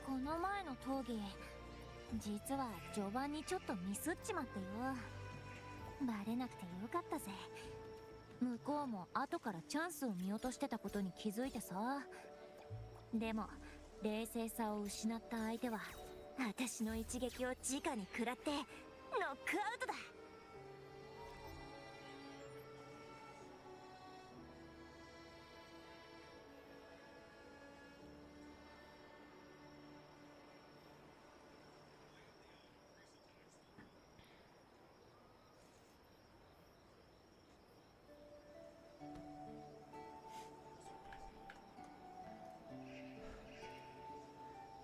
この前の討議、実は序盤にちょっとミスっちまってよ。バレなくてよかったぜ。向こうも後からチャンスを見落としてたことに気づいてさ。でも冷静さを失った相手は私の一撃を直に食らってノックアウトだ。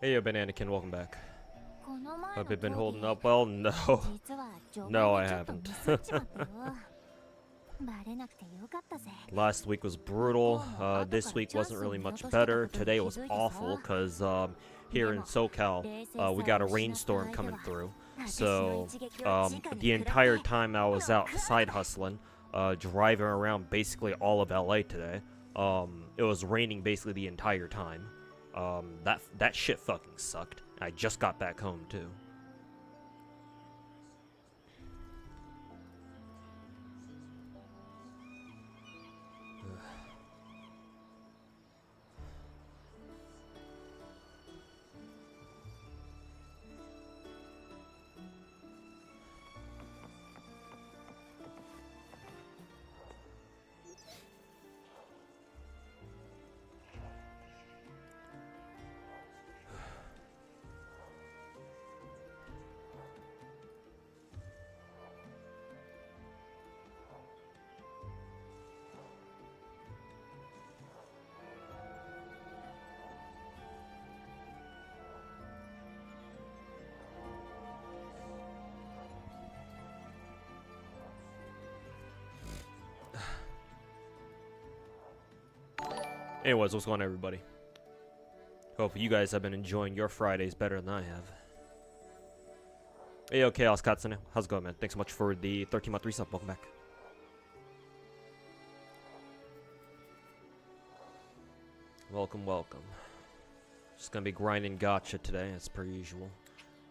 Hey, yo, Bananakin, welcome back. Have you been holding up well? No. No, I haven't. Last week was brutal. This week wasn't really much better. Today was awful because here in SoCal, we got a rainstorm coming through. So the entire time I was out side hustling, driving around basically all of LA today, it was raining basically the entire time. That shit fucking sucked. I just got back home too. Anyways, what's going on, everybody? Hope you guys have been enjoying your Fridays better than I have. Hey, yo, Chaos Katsune. How's it going, man? Thanks so much for the 13-month resub. Welcome back. Welcome, welcome. Just gonna be grinding gacha today, as per usual.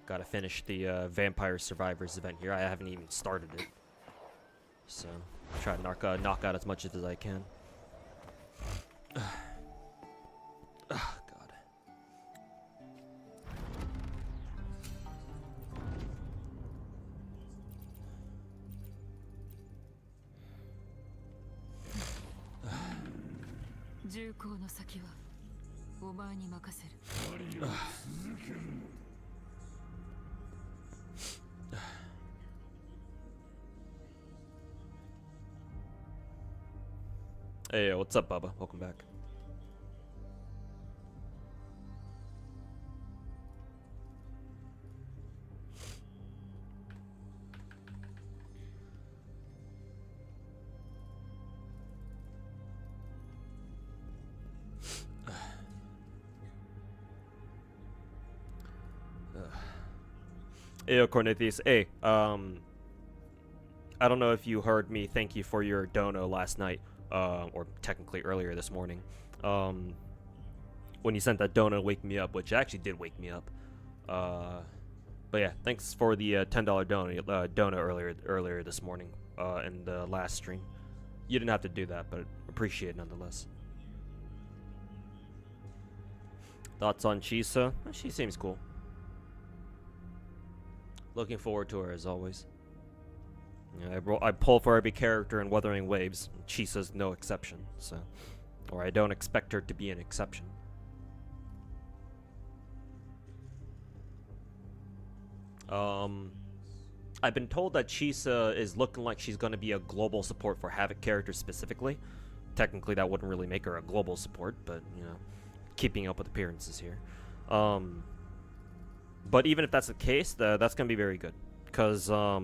Gotta finish the Vampire Survivors event here. I haven't even started it. So, try to knock out as much as I can. Oh, God. Hey, what's up, Bubba? Welcome back. Hey, Cornethius. Hey, I don't know if you heard me thank you for your dono last night, or technically earlier this morning. When you sent that dono to wake me up, which actually did wake me up. But yeah, thanks for the $10 dono earlier this morning, in the last stream. You didn't have to do that, but appreciate it nonetheless. Thoughts on Chisa? She seems cool. Looking forward to her as always. Yeah, I pull for every character in Wuthering Waves. Chisa's no exception, so, or I don't expect her to be an exception. I've been told that Chisa is looking like she's going to be a global support for Havoc characters specifically. Technically, that wouldn't really make her a global support, but, you know, keeping up with appearances here. But even if that's the case, that's going to be very good. Because, where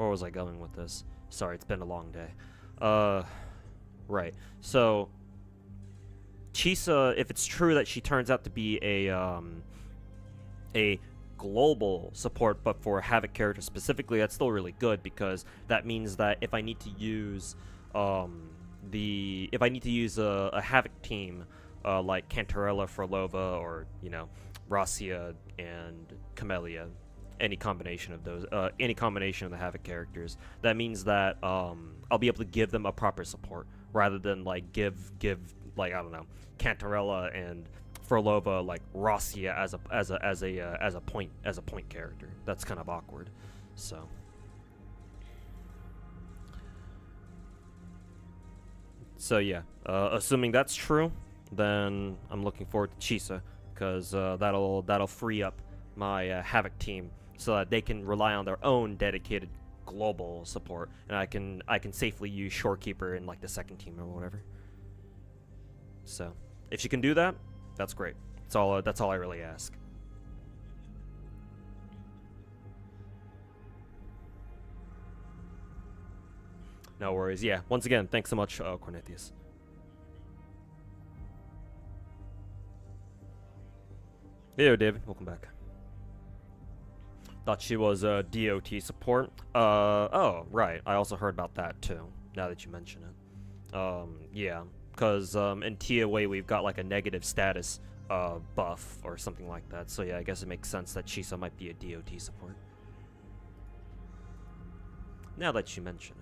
was I going with this? Sorry, it's been a long day. Right. So, Chisa, if it's true that she turns out to be a global support, but for a Havoc character specifically, that's still really good, because that means that if I need to use a Havoc team like Cantarella, Frolova, or, you know, Rasia and Camellia, any combination of those, any combination of the Havoc characters, that means that I'll be able to give them a proper support rather than like give like, I don't know, Cantarella and Frolova like Rasia as a point character. That's kind of awkward. So yeah, assuming that's true, then I'm looking forward to Chisa, because that'll free up my Havoc team so that they can rely on their own dedicated global support, and I can safely use Shorekeeper in like the second team or whatever. So if she can do that, that's great. That's all I really ask. No worries. Yeah, once again, thanks so much, Cornethius. Yo, David, welcome back. Thought she was a DOT support. Oh, right. I also heard about that too, now that you mention it. Yeah, because in TOA we've got like a negative status buff or something like that. So yeah, I guess it makes sense that Chisa might be a DOT support. Now that you mention it.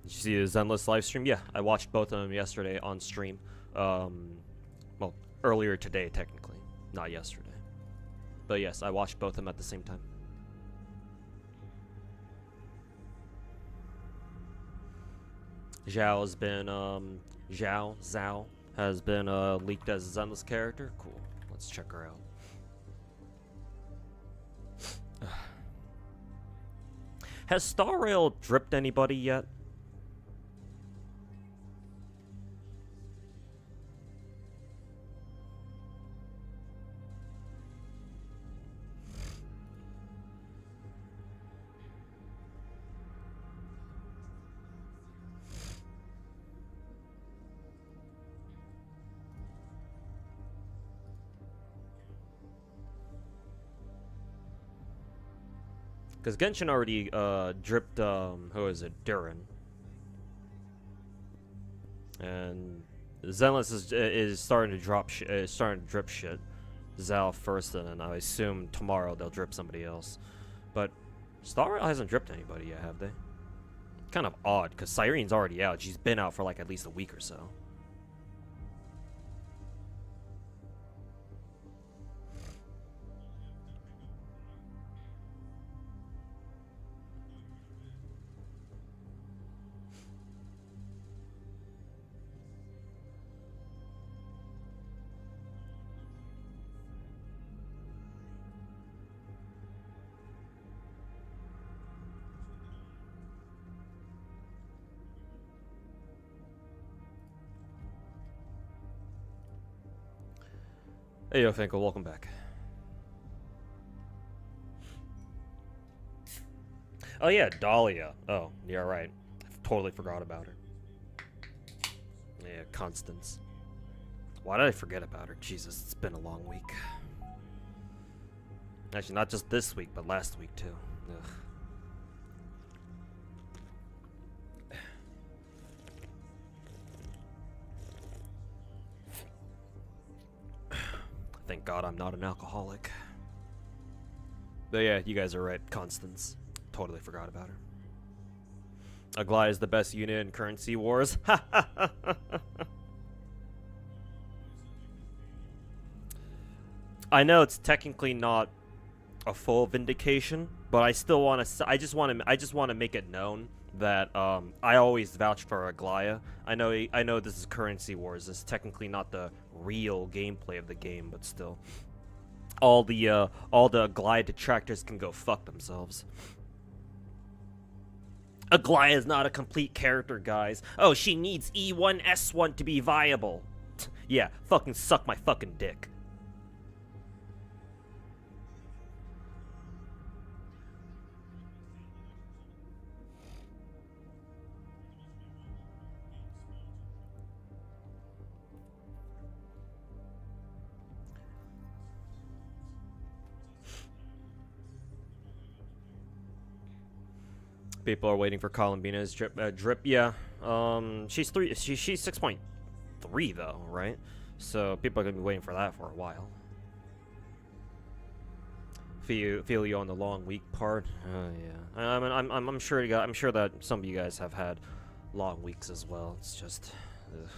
Did you see the Zenless live stream? Yeah, I watched both of them yesterday on stream. Well, earlier today, technically. Not yesterday. But yes, I watched both of them at the same time. Zhao has been, Zhao has been leaked as a Zenless character. Cool. Let's check her out. Has Star Rail dripped anybody yet? Because Genshin already dripped, who is it? Durin. And Zenless is starting to drop starting to drip shit. Zal first, and then I assume tomorrow they'll drip somebody else. But Star Rail hasn't dripped anybody yet, have they? Kind of odd, because Cyrene's already out. She's been out for like at least a week or so. Hey, yo, Finkel, welcome back. Oh, yeah, Dahlia. Oh, yeah, right. I totally forgot about her. Yeah, Constance. Why did I forget about her? Jesus, it's been a long week. Actually, not just this week, but last week, too. Ugh. Thank God I'm not an alcoholic. But yeah, you guys are right. Constance. Totally forgot about her. Aglaia is the best unit in currency wars. I know it's technically not a full vindication, but I still want to. I just want to make it known that I always vouch for Aglaya. I know this is Currency Wars. This is technically not the real gameplay of the game, but still, all the Aglaya detractors can go fuck themselves. Aglaya is not a complete character, guys. Oh, she needs E1 S1 to be viable. Yeah, fucking suck my fucking dick. People are waiting for Columbina's drip. Yeah. She's 6.3 though, right? So people are gonna be waiting for that for a while. Feel you on the long week part. Yeah. I'm sure that some of you guys have had long weeks as well. It's just. Ugh.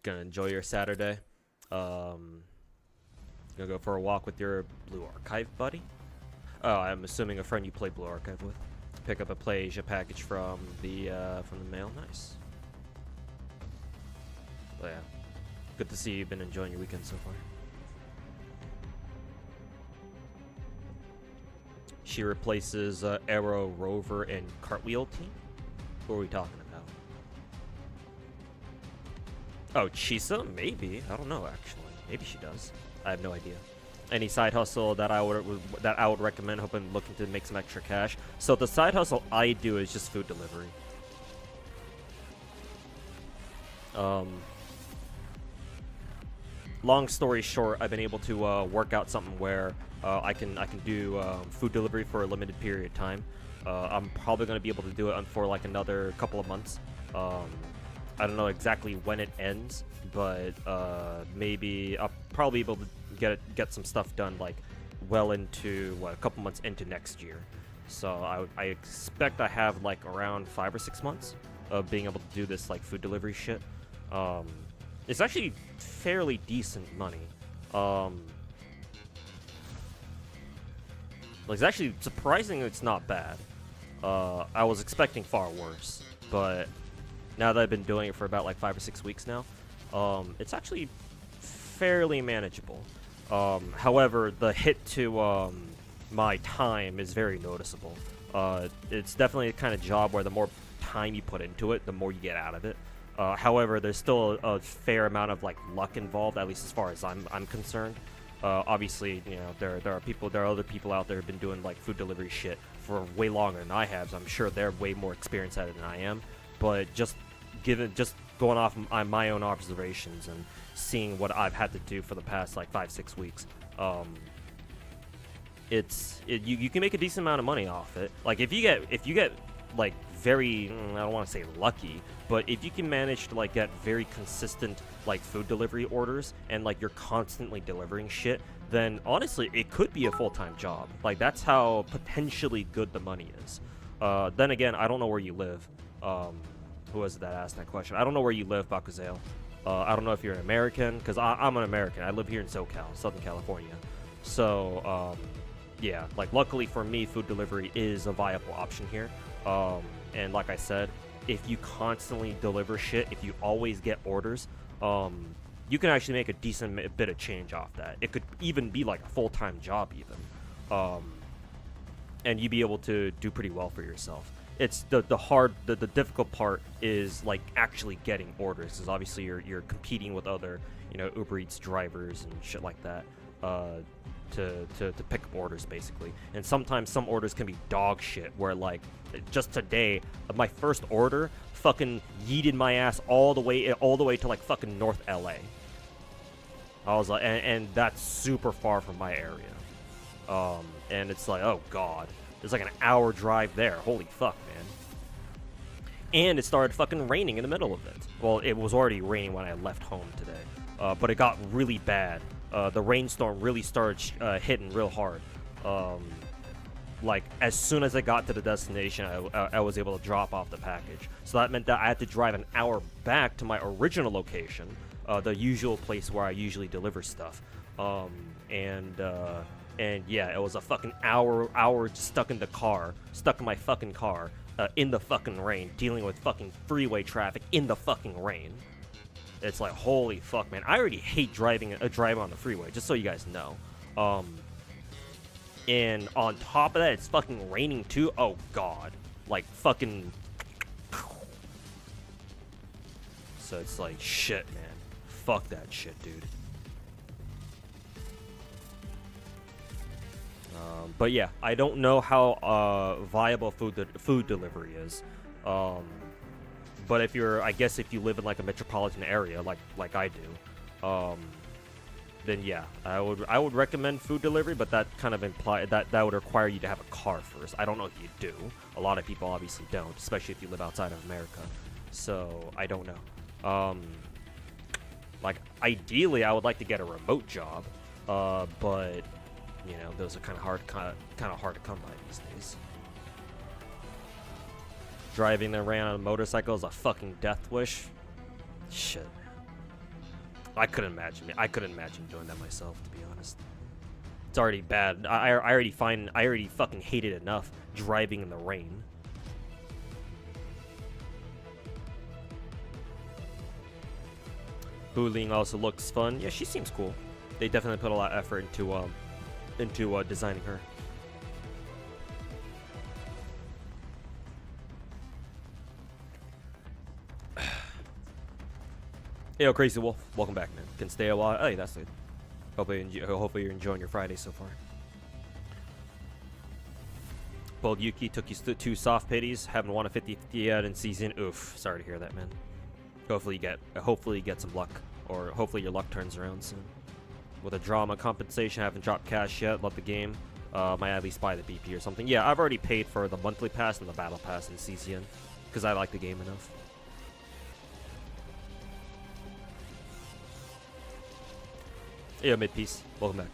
Gonna enjoy your Saturday. Gonna go for a walk with your Blue Archive buddy? Oh, I'm assuming a friend you play Blue Archive with. Pick up a PlayAsia package from the mail. Nice. Well, yeah. Good to see you've been enjoying your weekend so far. She replaces Arrow, Rover, and Cartwheel team? What are we talking about? Oh, Chisa? Maybe. I don't know, actually. Maybe she does. I have no idea. Any side hustle that I would recommend, hoping looking to make some extra cash. So the side hustle I do is just food delivery. Long story short, I've been able to work out something where I can do food delivery for a limited period of time. I'm probably going to be able to do it for like another couple of months. I don't know exactly when it ends, but maybe I'll probably be able to get some stuff done like well into a couple months into next year. So I expect I have like around 5 or 6 months of being able to do this like food delivery shit. It's actually fairly decent money. Like, it's actually surprisingly it's not bad. I was expecting far worse, but now that I've been doing it for about like 5 or 6 weeks now, it's actually fairly manageable. However, the hit to my time is very noticeable. It's definitely the kind of job where the more time you put into it, the more you get out of it. However, there's still a fair amount of like luck involved, at least as far as I'm concerned. Obviously, you know, there are other people out there who've been doing like food delivery shit for way longer than I have, so I'm sure they're way more experienced at it than I am. But just going off my own observations and seeing what I've had to do for the past like 5-6 weeks, you can make a decent amount of money off it. Like if you get like very, I don't want to say lucky, but if you can manage to like get very consistent like food delivery orders and like you're constantly delivering shit, then honestly it could be a full-time job. Like that's how potentially good the money is. Then again, I don't know where you live. Who was it that asked that question? I don't know where you live, Bakuzel. I don't know if you're an American, because I'm an American. I live here in SoCal, Southern California. So, yeah, like luckily for me, food delivery is a viable option here. And like I said, if you constantly deliver shit, if you always get orders, you can actually make a decent bit of change off that. It could even be like a full-time job even. And you'd be able to do pretty well for yourself. It's the difficult part is like actually getting orders, because obviously you're competing with other, you know, Uber Eats drivers and shit like that, to pick up orders basically. And sometimes some orders can be dog shit, where like just today my first order fucking yeeted my ass all the way to like fucking North LA. I was like, and that's super far from my area. And it's like, oh god. There's like an hour drive there. Holy fuck, man. And it started fucking raining in the middle of it. Well, it was already raining when I left home today. But it got really bad. The rainstorm really started hitting real hard. like as soon as I got to the destination, I was able to drop off the package. So that meant that I had to drive an hour back to my original location, the usual place where I usually deliver stuff. And yeah, it was a fucking hour just stuck in my fucking car, in the fucking rain, dealing with fucking freeway traffic in the fucking rain. It's like, holy fuck, man. I already hate driving on the freeway, just so you guys know. And on top of that, it's fucking raining too. Oh god. Like fucking. So it's like, shit, man. Fuck that shit, dude. But yeah, I don't know how viable food delivery is. But if I guess if you live in like a metropolitan area, like I do, then yeah, I would recommend food delivery. But that kind of that would require you to have a car first. I don't know if you do. A lot of people obviously don't, especially if you live outside of America. So I don't know. Like ideally, I would like to get a remote job, but you know, those are kind of hard to come by these days. Driving the rain on a motorcycle is a fucking death wish. Shit. I couldn't imagine doing that myself, to be honest. It's already bad. I already fucking hate it enough driving in the rain. Booling also looks fun. Yeah, she seems cool. They definitely put a lot of effort into designing her. Yo, Crazy Wolf, welcome back, man. Can stay a while. Hey, that's good. Hopefully you're enjoying your Friday so far. Bold Yuki took you 2 soft pitties. Haven't won a 50 yet in season. Oof. Sorry to hear that, man. Hopefully you get some luck, or hopefully your luck turns around soon. With a drama compensation, I haven't dropped cash yet. Love the game. Might at least buy the BP or something. Yeah, I've already paid for the monthly pass and the battle pass in CCN because I like the game enough. Yeah, mid-piece. Welcome back.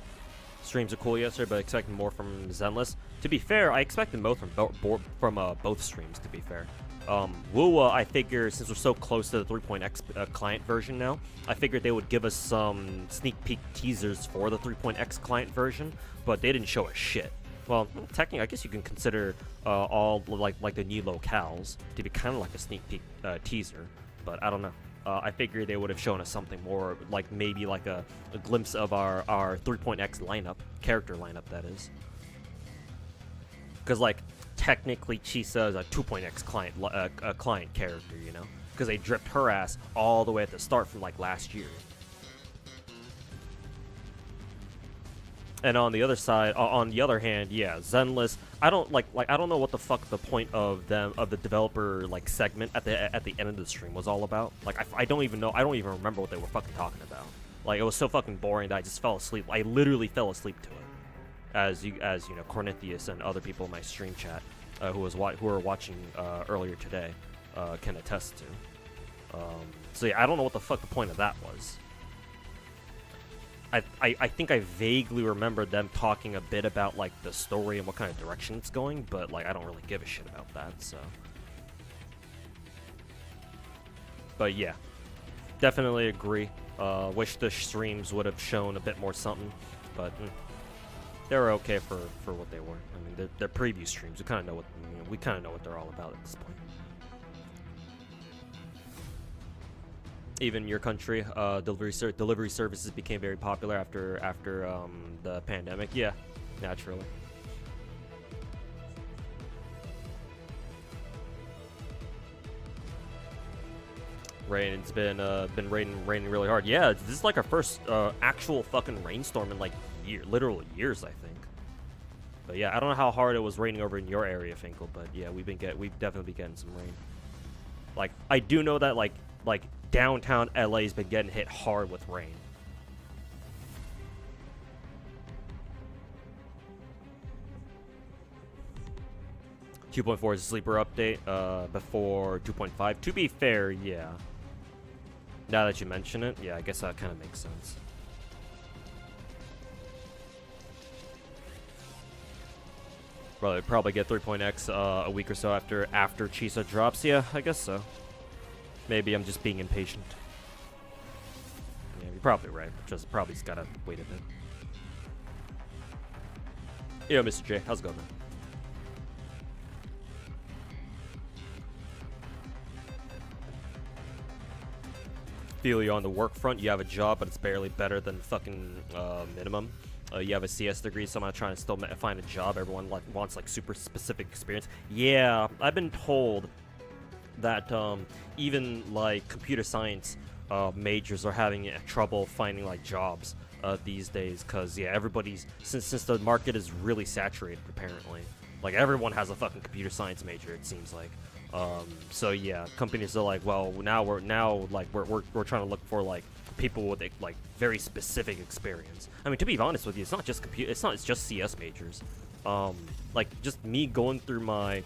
Streams are cool yesterday, but expecting more from Zenless. To be fair, I expected both from both streams, to be fair. Wuwa, I figure, since we're so close to the 3.x client version now, I figured they would give us some sneak peek teasers for the 3.x client version, but they didn't show us shit. Well, technically, I guess you can consider all like the new locales to be kind of like a sneak peek teaser, but I don't know. I figured they would have shown us something more, like maybe like a glimpse of our 3.x lineup, character lineup, that is. Because, like, technically Chisa is a 2.x client character, you know? Because they dripped her ass all the way at the start from, like, last year. And on the other side, on the other hand, yeah, Zenless. I don't I don't know what the fuck the point of the developer like segment at the end of the stream was all about. Like I don't even know. I don't even remember what they were fucking talking about. Like it was so fucking boring that I just fell asleep. I literally fell asleep to it. As you know, Cornithius and other people in my stream chat who were watching earlier today can attest to. So yeah, I don't know what the fuck the point of that was. I think I vaguely remember them talking a bit about like the story and what kind of direction it's going, but like I don't really give a shit about that, so. But yeah, definitely agree. Wish the streams would have shown a bit more something, but they were okay for what they were. I mean, they're preview streams. We kind of know what they're all about at this point. Even in your country, delivery services became very popular after the pandemic. Yeah, naturally. Rain's been raining really hard. Yeah, this is like our first actual fucking rainstorm in like literal years, I think. But yeah, I don't know how hard it was raining over in your area, Finkel. But yeah, we've definitely been getting some rain. Like I do know that like downtown LA's been getting hit hard with rain. .4 is a sleeper update before 2.5. To be fair, yeah. Now that you mention it, yeah, I guess that kind of makes sense. Probably get 3.x a week or so after Chisa drops. Yeah, I guess so. Maybe I'm just being impatient. Yeah, you're probably right. Just probably just gotta wait a bit. Yo, Mr. J, how's it going, man? Feel you on the work front. You have a job, but it's barely better than fucking minimum. You have a CS degree, so I'm not trying to still find a job. Everyone wants like super specific experience. Yeah, I've been told that even like computer science majors are having trouble finding like jobs these days, because yeah, everybody's since the market is really saturated apparently. Like everyone has a fucking computer science major, it seems like. So yeah, companies are like, well, we're trying to look for like people with like very specific experience. I mean, to be honest with you, it's not just it's just CS majors. Like just me going through my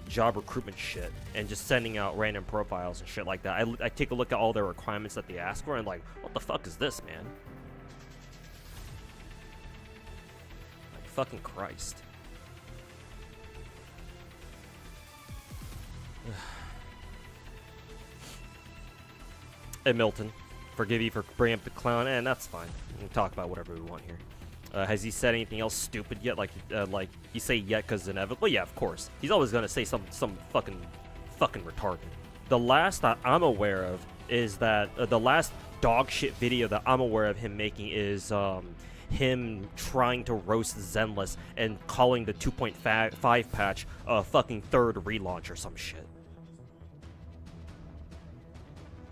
job recruitment shit and just sending out random profiles and shit like that. I take a look at all their requirements that they ask for and like, what the fuck is this, man? Like fucking Christ. Hey Milton, forgive you for bringing up the clown, and that's fine. We can talk about whatever we want here. Has he said anything else stupid yet? Like you say yet because inevitable? Well, yeah, of course. He's always gonna say some fucking retarded. The last that I'm aware of is that the last dog shit video that I'm aware of him making is him trying to roast Zenless and calling the 2.5 patch a fucking third relaunch or some shit.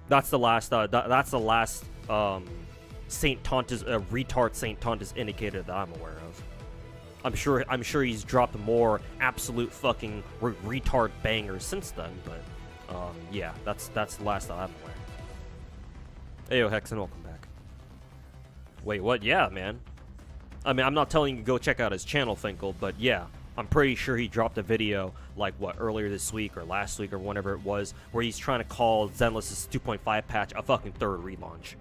That's the last. That's the last. Saint Tonta's retard Saint Tonta's indicator that I'm aware of. I'm sure he's dropped more absolute fucking retard bangers since then, but yeah, that's the last that I'm aware. Ayo Hexen, welcome back. Wait, what? Yeah, man. I mean, I'm not telling you to go check out his channel, Finkel, but yeah, I'm pretty sure he dropped a video like what earlier this week or last week or whenever it was, where he's trying to call Zenless's 2.5 patch a fucking third relaunch.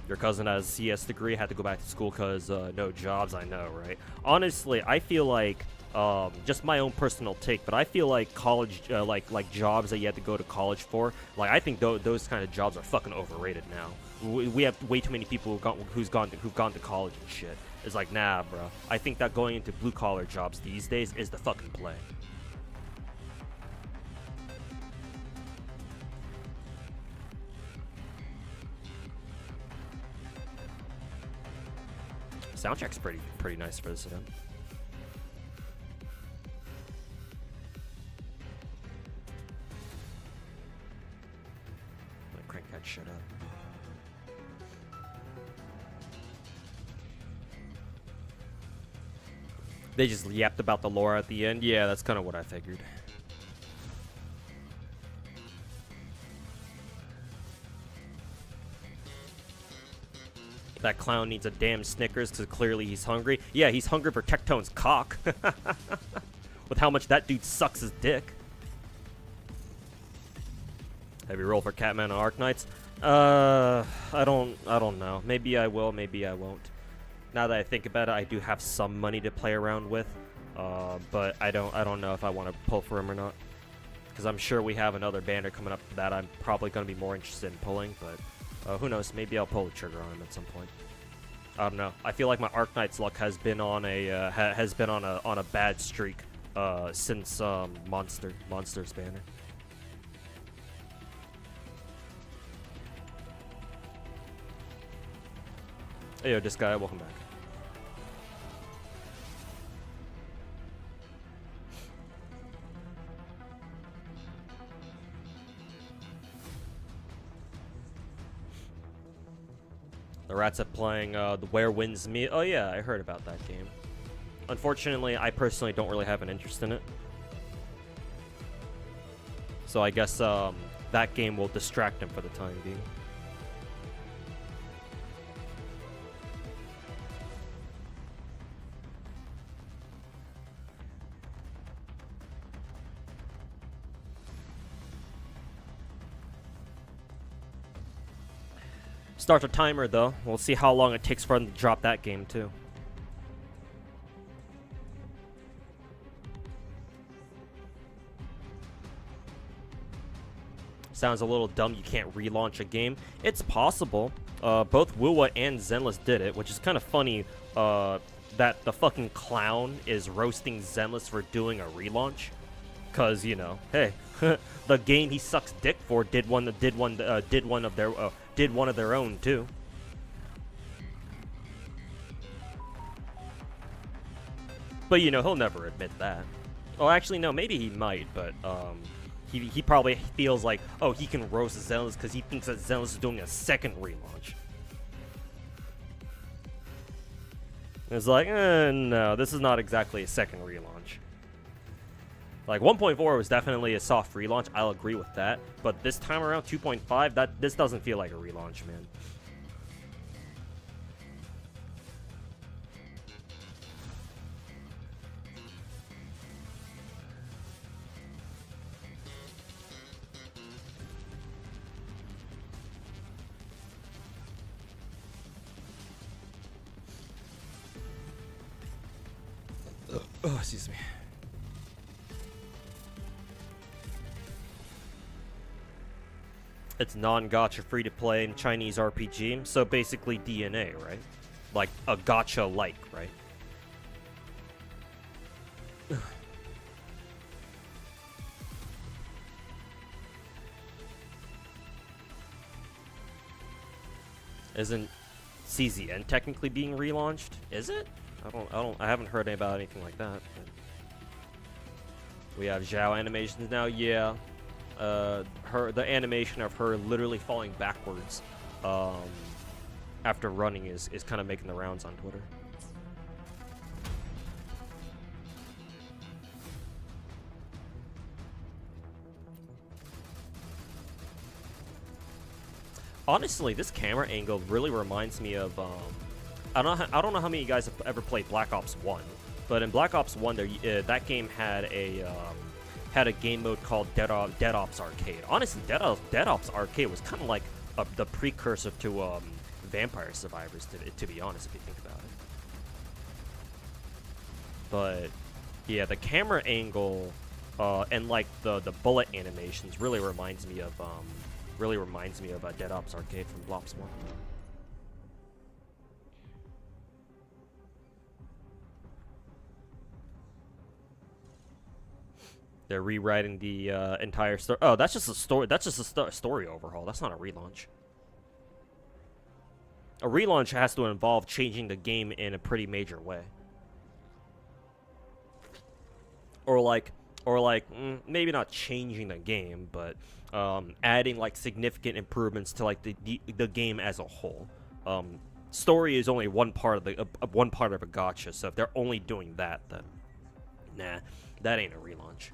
Your cousin has a CS degree, had to go back to school because no jobs. I know, right? Honestly, I feel like just my own personal take, but I feel like college, like jobs that you have to go to college for, like I think those kind of jobs are fucking overrated now. We have way too many people who've gone to college and shit. It's like, nah, bro. I think that going into blue collar jobs these days is the fucking play. Soundtrack's pretty nice for this event. I'm gonna crank that shit up. They just yapped about the lore at the end. Yeah, that's kind of what I figured. That clown needs a damn Snickers because clearly he's hungry. Yeah, he's hungry for Tectone's cock. With how much that dude sucks his dick. Heavy roll for Catman and Arknights. I don't know. Maybe I will, maybe I won't. Now that I think about it, I do have some money to play around with. But I don't know if I want to pull for him or not. Because I'm sure we have another banner coming up that I'm probably going to be more interested in pulling, but who knows? Maybe I'll pull the trigger on him at some point. I don't know. I feel like my Arknight's luck has been on a bad streak since Monster's banner. Hey yo, this guy, welcome back. The Rats are playing the Where Wins Me. Oh yeah, I heard about that game. Unfortunately, I personally don't really have an interest in it. So I guess that game will distract him for the time being. Start the timer though. We'll see how long it takes for them to drop that game too. Sounds a little dumb, you can't relaunch a game. It's possible. Both Wuwa and Zenless did it, which is kind of funny that the fucking clown is roasting Zenless for doing a relaunch. Cause, you know, hey, the game he sucks dick for did one of their own too. But you know, he'll never admit that. Oh, actually, no, maybe he might, but he probably feels like, oh, he can roast Zenless because he thinks that Zenless is doing a second relaunch. It's like, no, this is not exactly a second relaunch. Like 1.4 was definitely a soft relaunch. I'll agree with that. But this time around, 2.5, this doesn't feel like a relaunch, man. Oh, excuse me. It's non-gacha free-to-play and Chinese RPG, so basically DNA, right? Like a gacha-like, right? Isn't CZN technically being relaunched? Is it? I haven't heard about anything like that. But we have Zhao animations now, yeah. The animation of her literally falling backwards after running is kind of making the rounds on Twitter. Honestly, this camera angle really reminds me of I don't know how many of you guys have ever played Black Ops 1, but in Black Ops 1 that game had a game mode called Dead Ops Arcade. Honestly, Dead Ops Arcade was kind of like the precursor to Vampire Survivors, to be honest, if you think about it. But yeah, the camera angle and like the bullet animations really reminds me of Dead Ops Arcade from Blops 1. They're rewriting the entire story. Oh, that's just a story. That's just a story overhaul. That's not a relaunch. A relaunch has to involve changing the game in a pretty major way, or like maybe not changing the game, but adding like significant improvements to like the game as a whole. Story is only one part of a gacha, so if they're only doing that, then nah, that ain't a relaunch.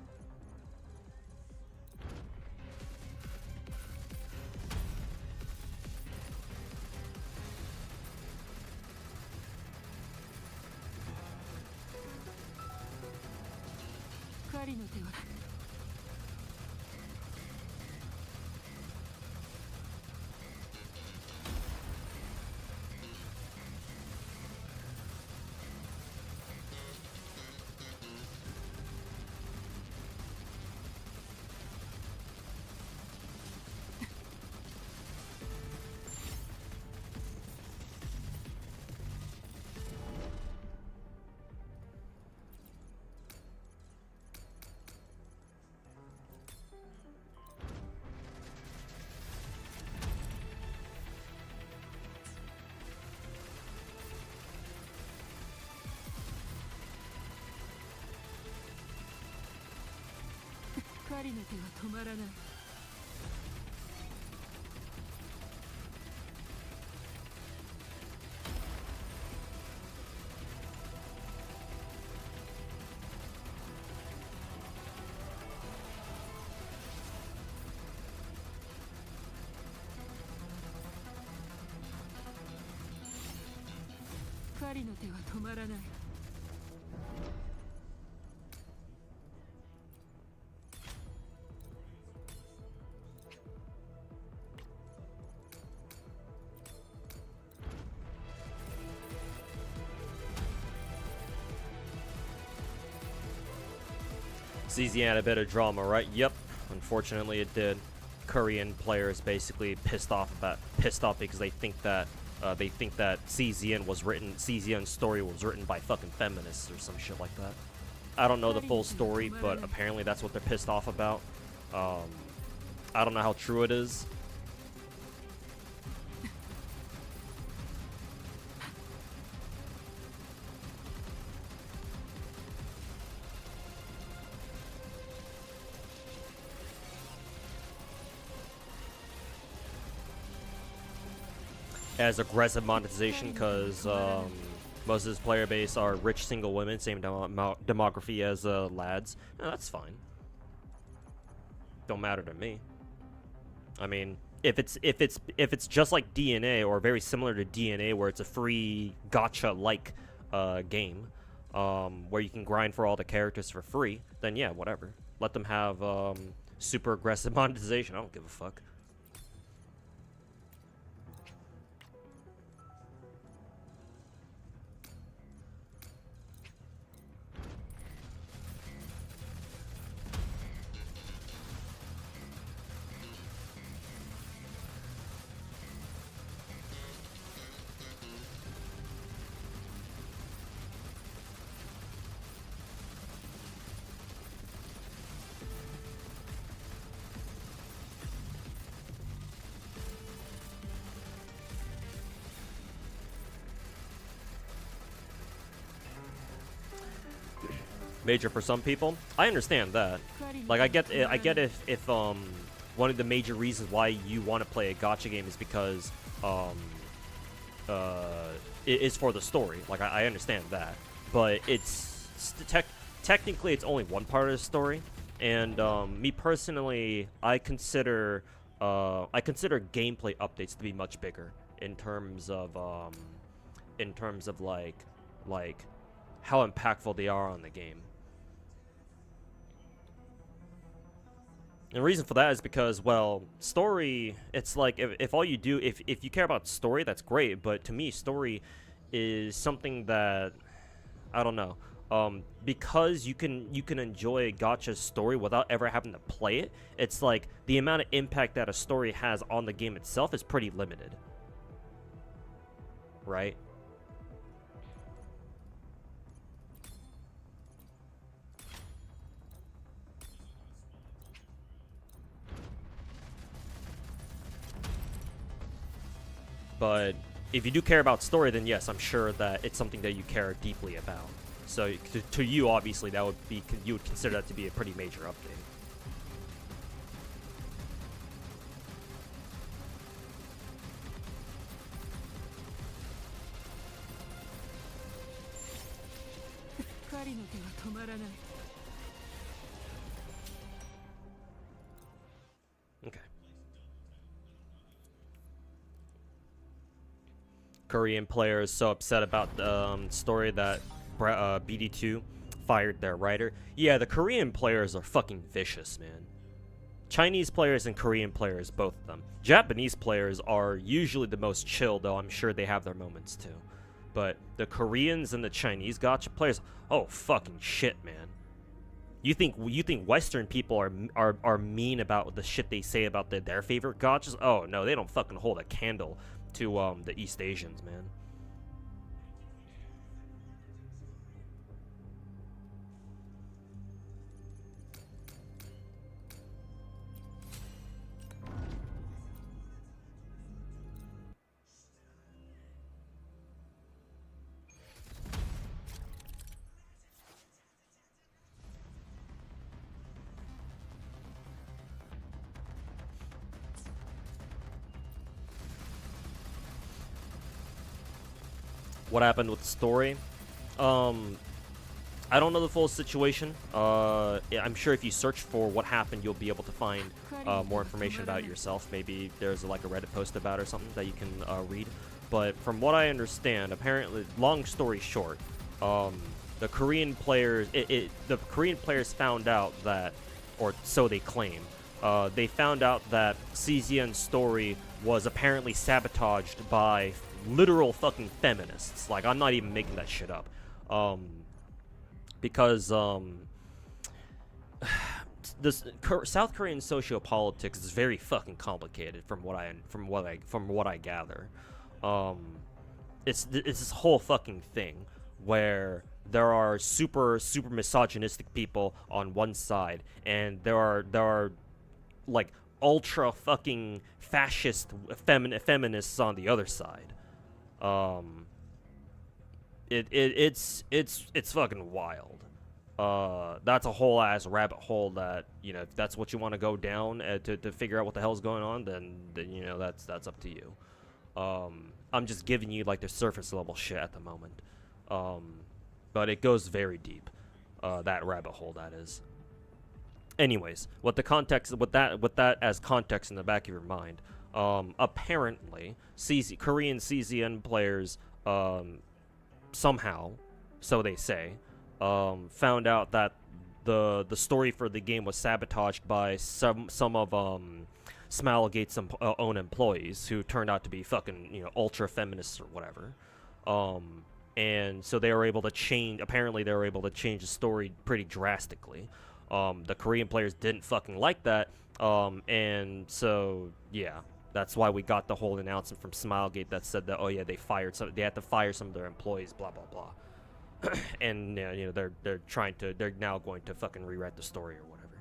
CZ had a bit of drama, right? Yep. Unfortunately, it did. Korean players basically pissed off because they think that CZN's story was written by fucking feminists or some shit like that. I don't know the full story, but apparently that's what they're pissed off about. I don't know how true it is. As aggressive monetization, because most of his player base are rich single women, same demography as lads. No, that's fine. Don't matter to me. I mean, if it's just like DNA or very similar to DNA, where it's a free gacha-like game, where you can grind for all the characters for free, then yeah, whatever. Let them have super aggressive monetization. I don't give a fuck. Major for some people. I understand that. Like, I get if one of the major reasons why you want to play a gacha game is because it is for the story. Like, I understand that, but technically it's only one part of the story. And me personally, I consider gameplay updates to be much bigger in terms of like how impactful they are on the game. And the reason for that is because, well, story, it's like, if all you do, if you care about story, that's great, but to me, story is something that, I don't know, because you can enjoy Gacha's story without ever having to play it, it's like, the amount of impact that a story has on the game itself is pretty limited. Right? But if you do care about story, then yes, I'm sure that it's something that you care deeply about. So to you, obviously, that would be, you would consider that to be a pretty major update. Okay. Korean players so upset about the story that BD2 fired their writer. Yeah, the Korean players are fucking vicious, man. Chinese players and Korean players, both of them. Japanese players are usually the most chill, though I'm sure they have their moments too. But the Koreans and the Chinese gacha players, oh fucking shit, man. You think Western people are mean about the shit they say about their favorite gachas? Oh no, they don't fucking hold a candle to the East Asians, man. What happened with the story? I don't know the full situation. I'm sure if you search for what happened, you'll be able to find more information about it yourself. Maybe there's like a Reddit post about it or something that you can read. But from what I understand, apparently, long story short, the Korean players, the Korean players found out that, or so they claim, they found out that CZN's story was apparently sabotaged by literal fucking feminists. Like, I'm not even making that shit up. Because this South Korean sociopolitics is very fucking complicated from what I gather. It's this whole fucking thing where there are super misogynistic people on one side, and there are like ultra fucking fascist feminists on the other side. It's fucking wild. That's a whole ass rabbit hole that, you know, if that's what you want to go down to figure out what the hell's going on, then you know, that's up to you. I'm just giving you like the surface level shit at the moment. But it goes very deep. That rabbit hole, that is. Anyways, with that as context in the back of your mind, apparently Korean CZN players somehow, so they say, found out that the story for the game was sabotaged by some of Smilegate's own employees, who turned out to be fucking, you know, ultra feminists or whatever. And so they were able to change. Apparently, they were able to change the story pretty drastically. The Korean players didn't fucking like that, and so yeah, that's why we got the whole announcement from Smilegate that said that, oh yeah, they had to fire some of their employees, blah blah blah. And you know, they're now going to fucking rewrite the story or whatever.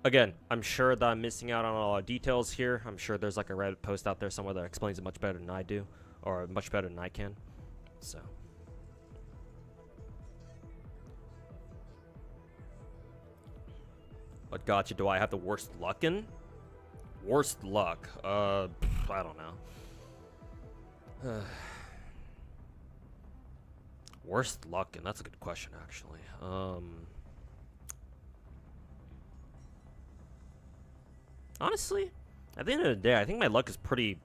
Again, I'm sure that I'm missing out on a lot of details here. I'm sure there's like a Reddit post out there somewhere that explains it much better than I do, or much better than I can. So. But gotcha, do I have the worst luck in? Worst luck? I don't know. Worst luck in? That's a good question, actually. Honestly, at the end of the day, I think my luck is pretty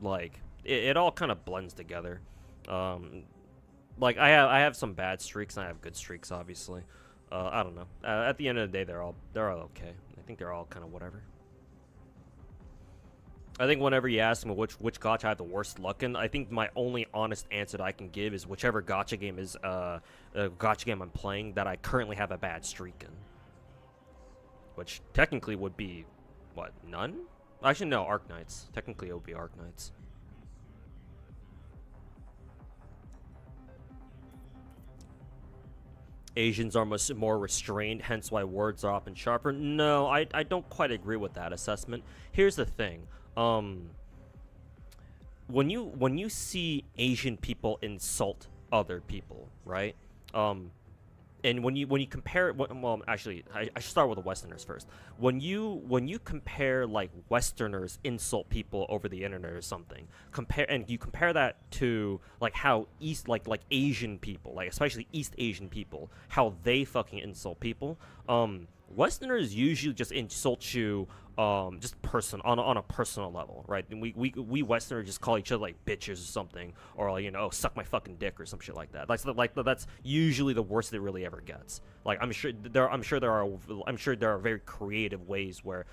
like, it all kind of blends together. Like I have some bad streaks and I have good streaks, obviously. I don't know. At the end of the day, they're all okay. I think they're all kind of whatever. I think whenever you ask me which gacha I have the worst luck in, I think my only honest answer that I can give is whichever gacha game is gacha game I'm playing that I currently have a bad streak in. Which technically would be, what, none? Actually, no, Arknights. Technically, it would be Arknights. Asians are much more restrained, hence why words are often sharper. No, I don't quite agree with that assessment. Here's the thing. When you see Asian people insult other people, right? And when you compare it, well, actually, I should start with the Westerners first. When you compare like Westerners insult people over the internet or something, you compare that to like how like Asian people, like especially East Asian people, how they fucking insult people. Westerners usually just insult you just on a personal level, right? And we Westerners just call each other like bitches or something, or like, you know, suck my fucking dick or some shit like that. That's usually the worst it really ever gets. Like I'm sure there are very creative ways where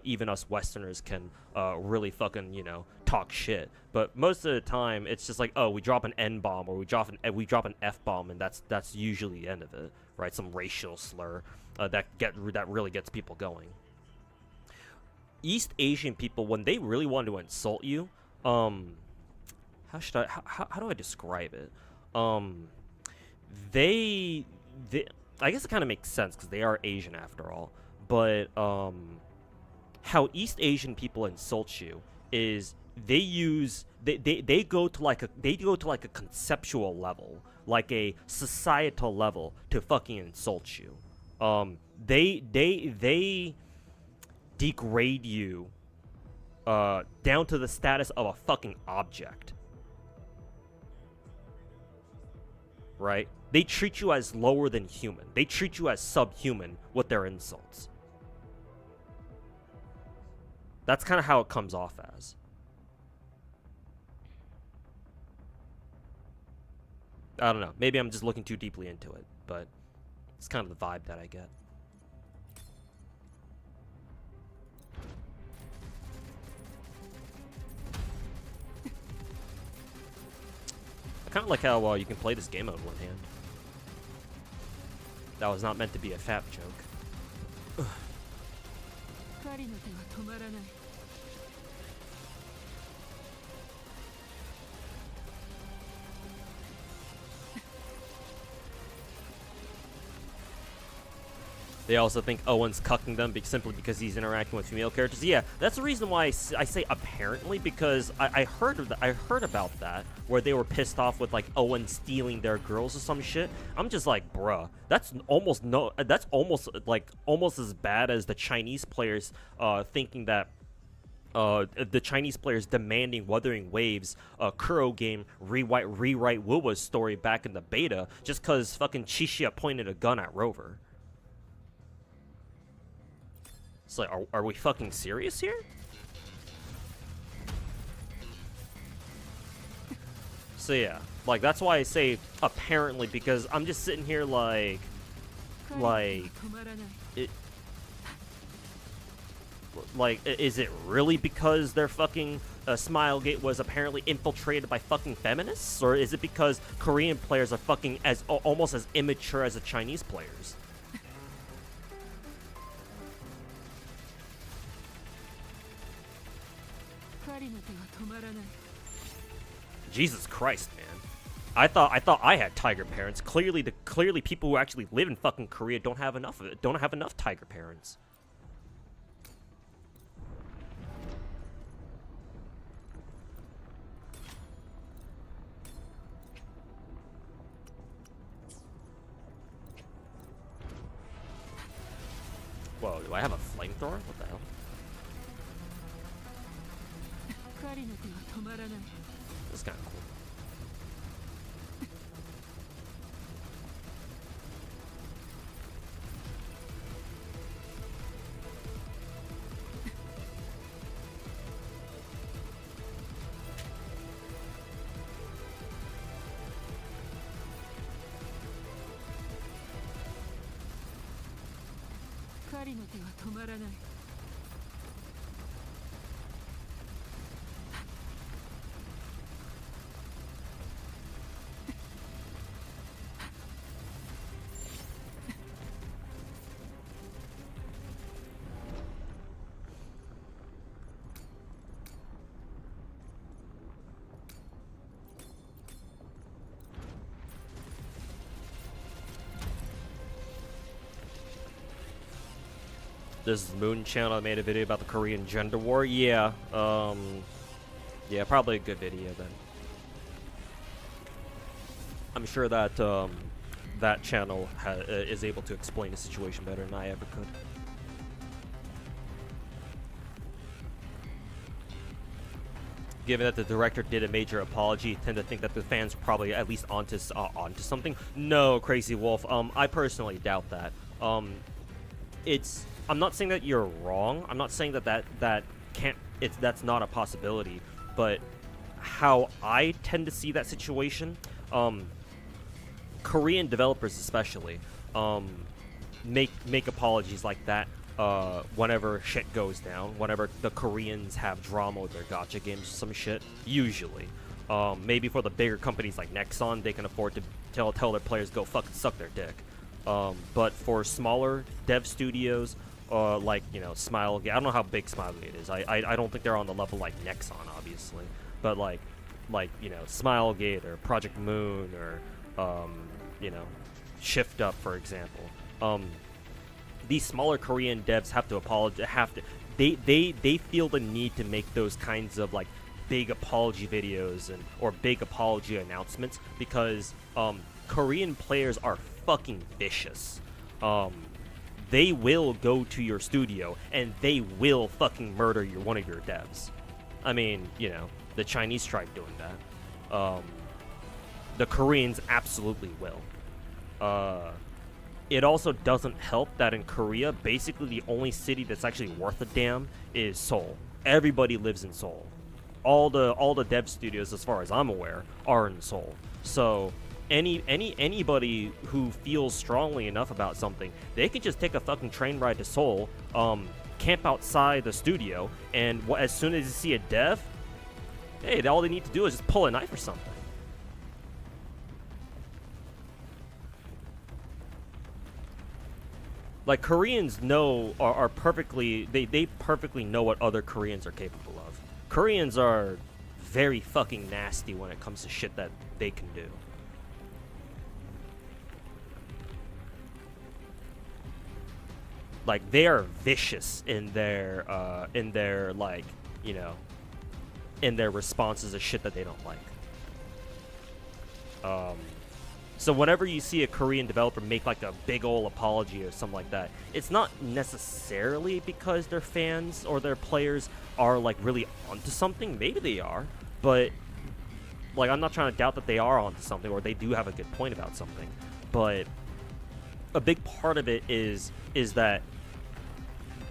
even us Westerners can really fucking, you know, talk shit. But most of the time it's just like, oh, we drop an N bomb or we drop an F bomb, and that's usually the end of it, right? Some racial slur that really gets people going. East Asian people, when they really want to insult you, how do I describe it? They I guess it kind of makes sense because they are Asian after all. But how East Asian people insult you is they go to like a conceptual level, like a societal level, to fucking insult you. They degrade you down to the status of a fucking object, right? They treat you as lower than human. They treat you as subhuman with their insults. That's kind of how it comes off as. I don't know. Maybe I'm just looking too deeply into it, but it's kind of the vibe that I get. I kind of like how you can play this game out of one hand. That was not meant to be a fat joke. They also think Owen's cucking them simply because he's interacting with female characters. Yeah, that's the reason why I say apparently, because I heard about that, where they were pissed off with like Owen stealing their girls or some shit. I'm just like, bruh, that's almost almost as bad as the Chinese players thinking that the Chinese players demanding Wuthering Waves Kuro game rewrite Wuwa's story back in the beta just because fucking Chishia pointed a gun at Rover. It's like, are we fucking serious here? So yeah, like that's why I say apparently, because I'm just sitting here like is it really because their fucking Smilegate was apparently infiltrated by fucking feminists, or is it because Korean players are fucking almost as immature as the Chinese players? Jesus Christ, man. I thought I had tiger parents. Clearly people who actually live in fucking Korea don't have enough of it. Don't have enough tiger parents. Whoa, do I have a flamethrower? What the hell? That's kind of cool. This Moon channel made a video about the Korean gender war. Yeah, yeah, probably a good video then. I'm sure that that channel is able to explain the situation better than I ever could. Given that the director did a major apology, I tend to think that the fans are probably at least onto something. No, Crazy Wolf. I personally doubt that. I'm not saying that you're wrong. I'm not saying that that's not a possibility. But how I tend to see that situation, Korean developers especially, make apologies like that whenever shit goes down. Whenever the Koreans have drama with their gacha games or some shit. Usually, maybe for the bigger companies like Nexon, they can afford to tell their players go fucking suck their dick. But for smaller dev studios, like, you know, Smilegate, I don't know how big Smilegate is. I don't think they're on the level like Nexon, obviously. But like you know, Smilegate or Project Moon or you know, Shift Up, for example. These smaller Korean devs have to apologize. They feel the need to make those kinds of like big apology videos or big apology announcements because Korean players are fucking vicious. They will go to your studio and they will fucking murder one of your devs. I mean, you know, the Chinese tried doing that. The Koreans absolutely will. It also doesn't help that in Korea, basically the only city that's actually worth a damn is Seoul. Everybody lives in Seoul. All the dev studios, as far as I'm aware, are in Seoul. So anybody who feels strongly enough about something, they can just take a fucking train ride to Seoul, camp outside the studio, and as soon as you see a dev, hey, all they need to do is just pull a knife or something. Like, Koreans know, are perfectly, they perfectly know what other Koreans are capable of. Koreans are very fucking nasty when it comes to shit that they can do. Like, they are vicious in their like, you know, in their responses to shit that they don't like. So whenever you see a Korean developer make like a big ol' apology or something like that, it's not necessarily because their fans or their players are like really onto something. Maybe they are, but like, I'm not trying to doubt that they are onto something or they do have a good point about something. But a big part of it is that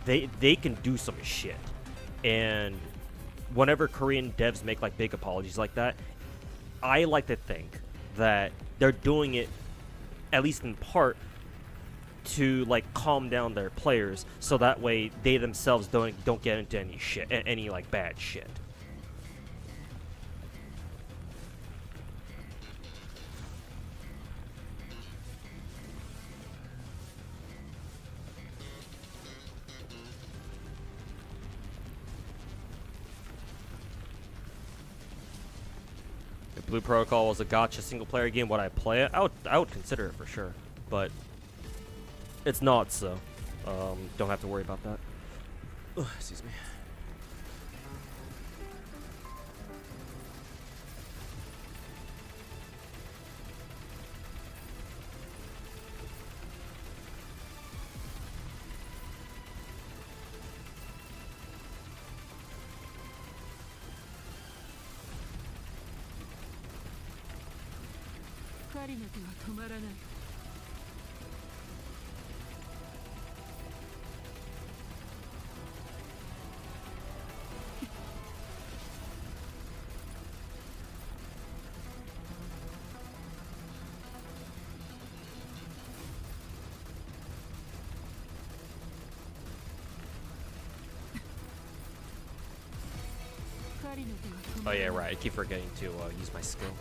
they can do some shit. And whenever Korean devs make like big apologies like that, I like to think that they're doing it, at least in part, to like calm down their players, so that way they themselves don't get into any shit, any like bad shit. If Blue Protocol was a gacha single player game, would I play it? I would consider it for sure, but it's not, so don't have to worry about that. Ugh, excuse me. Oh yeah, right. I keep forgetting to use my skill.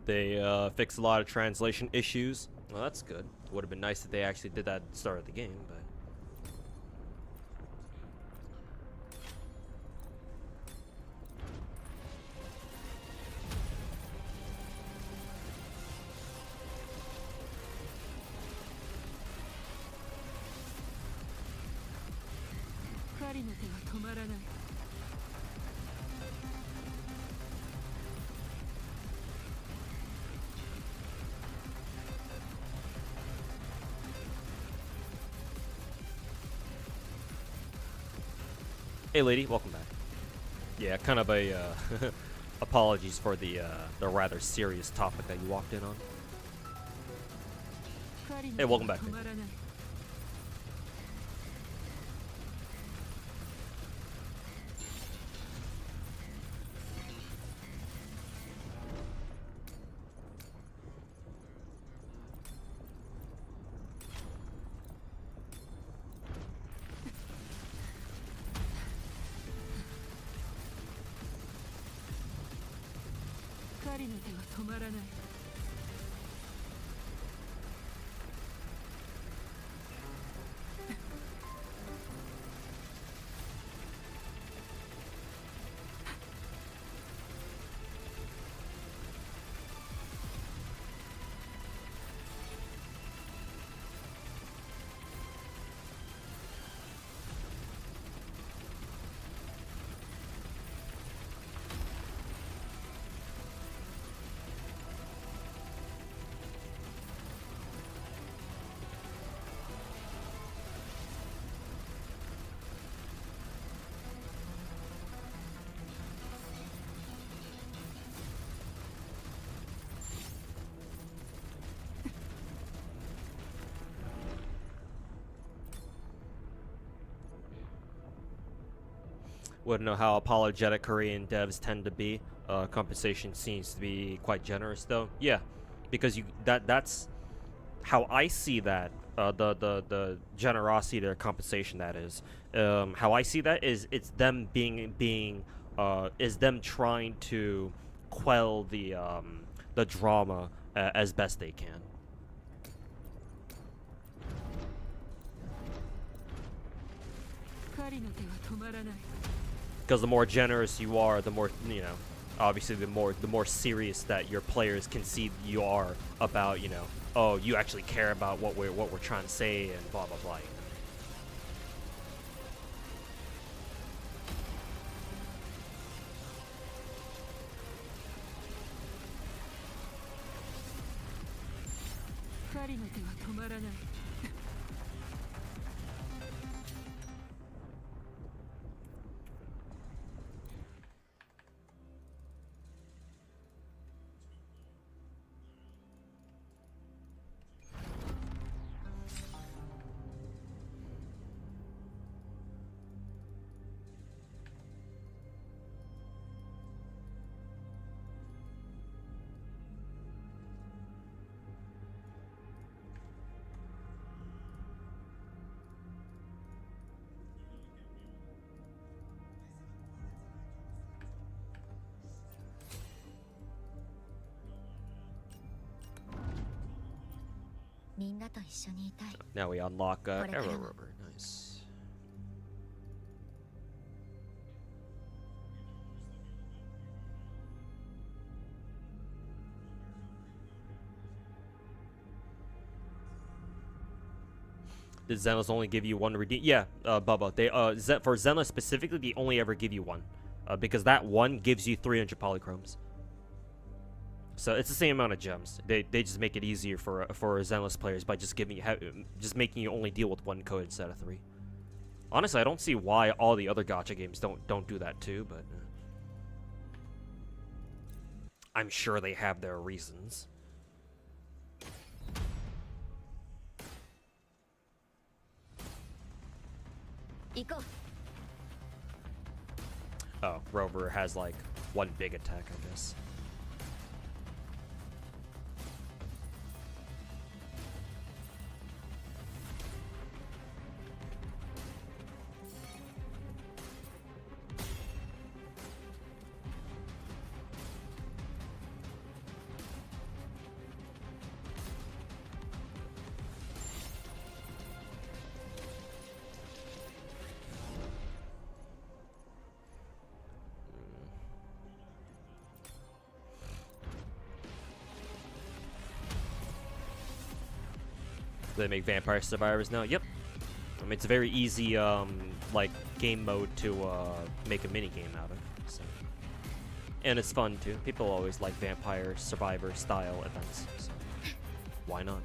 They fixed a lot of translation issues. Well, that's good. Would have been nice if they actually did that at the start of the game, but... Hey, lady, welcome back. Yeah, kind of a apologies for the rather serious topic that you walked in on. Hey, welcome back. Lady. wouldn't know how apologetic Korean devs tend to be. Compensation seems to be quite generous, though. Yeah, because that's how I see that. The generosity of their compensation, that is. How I see that is it's them is them trying to quell the drama as best they can. Because the more generous you are, the more, you know, obviously the more serious that your players can see you are about, you know, oh, you actually care about what we're trying to say and blah blah blah. You know? Now we unlock Arrow Rubber. Nice. Did Zenless only give you one redeem? Yeah, Bubba. They for Zenless specifically, they only ever give you one, because that one gives you 300 polychromes. So it's the same amount of gems. They just make it easier for Zenless players by just making you only deal with one code instead of 3. Honestly, I don't see why all the other gacha games don't do that too, but I'm sure they have their reasons. Oh, Rover has like one big attack, I guess. They make Vampire Survivors now. Yep. I mean, it's a very easy like game mode to make a mini game out of. So. And it's fun too. People always like Vampire Survivor style events. So why not?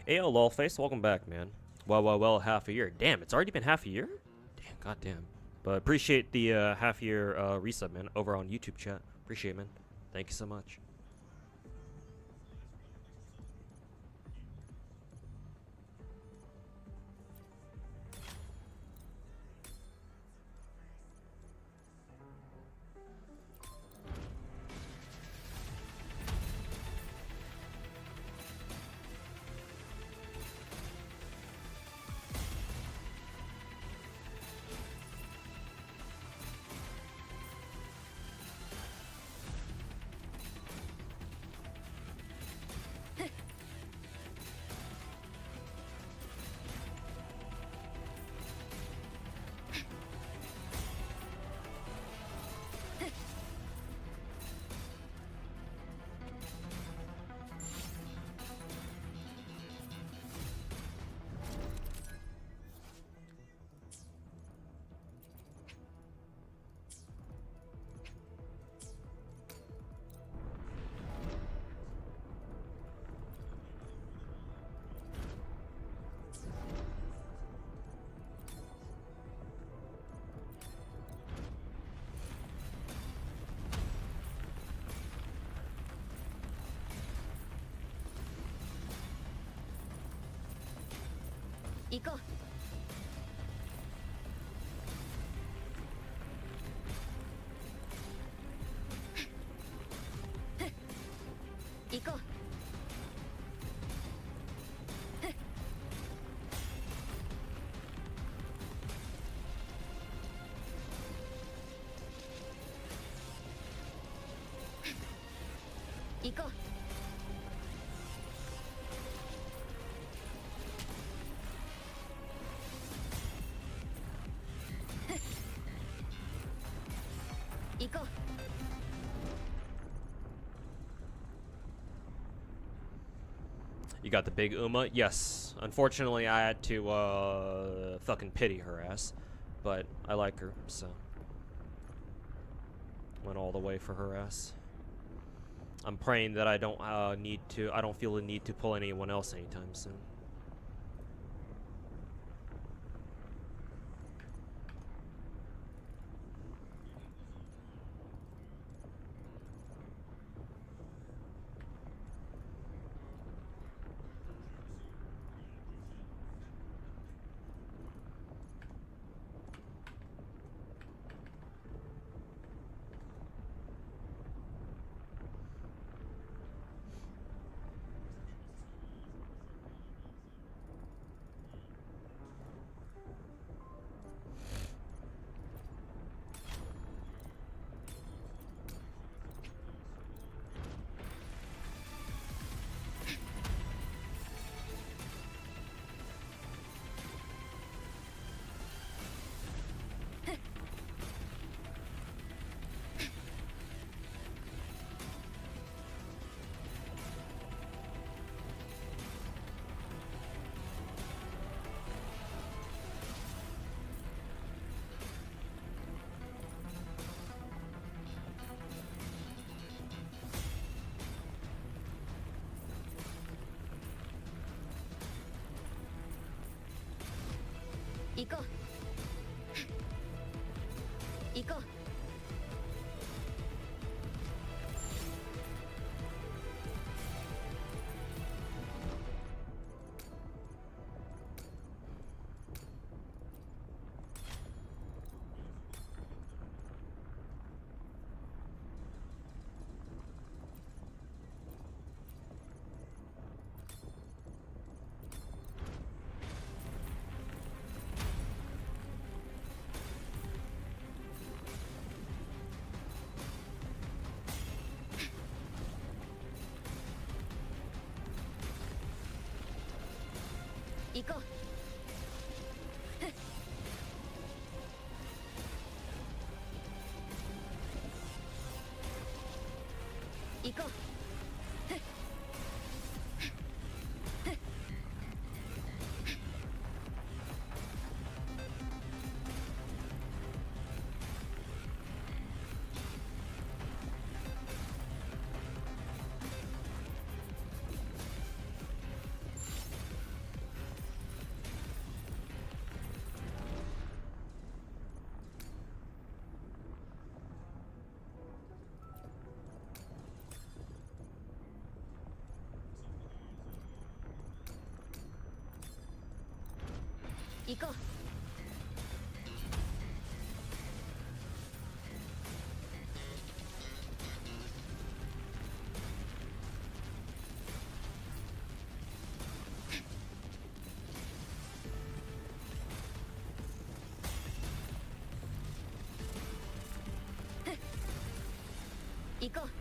Ayo, lolface, welcome back, man. Well, half a year. Damn, it's already been half a year? Damn, goddamn. But appreciate the half year resub, man, over on YouTube chat. Appreciate it, man. Thank you so much. 行こう。行こう。行こう。行こう。You got the big Uma? Yes. Unfortunately, I had to, fucking pity her ass. But I like her, so. Went all the way for her ass. I'm praying that I don't, I don't feel the need to pull anyone else anytime soon.行こう。行こう。行こう。行こう。行こう。行こう。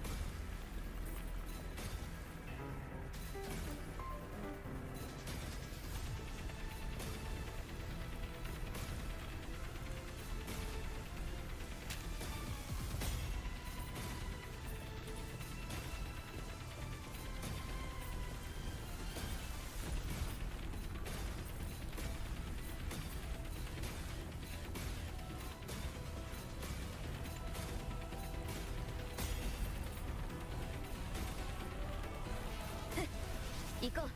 行こう。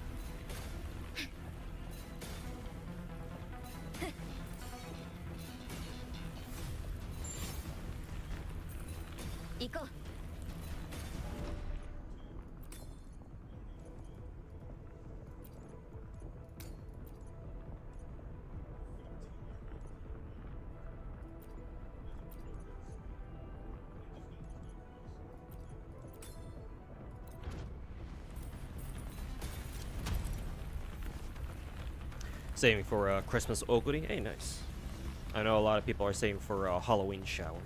行こう。Saving for Christmas oguri. Hey, nice. I know a lot of people are saving for a Halloween shower.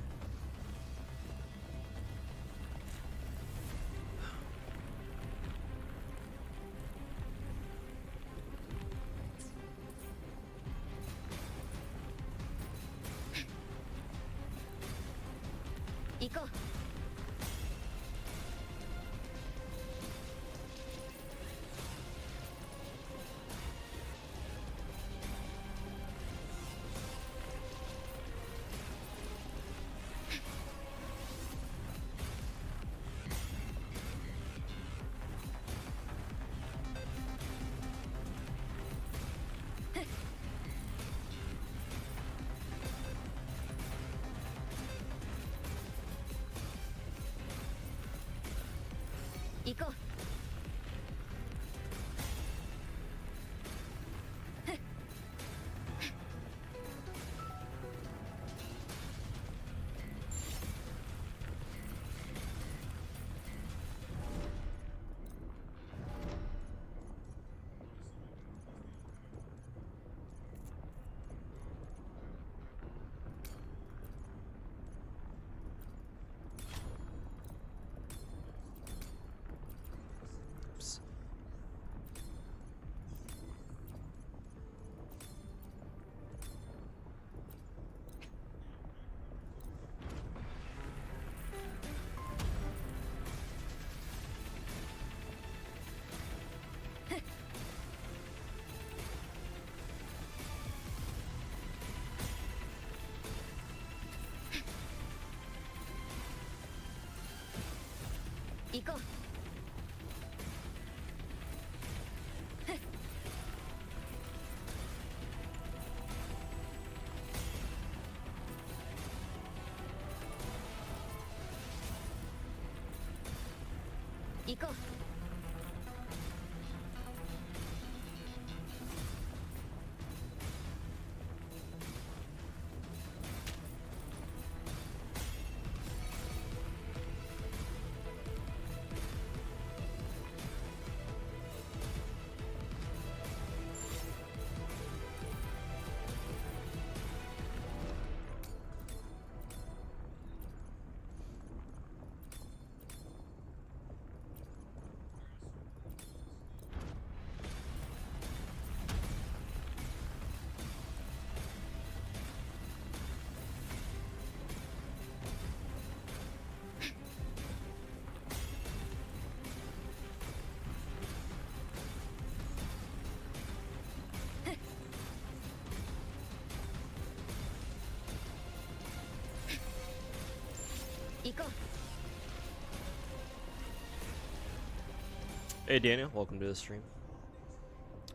Hey Daniel, welcome to the stream.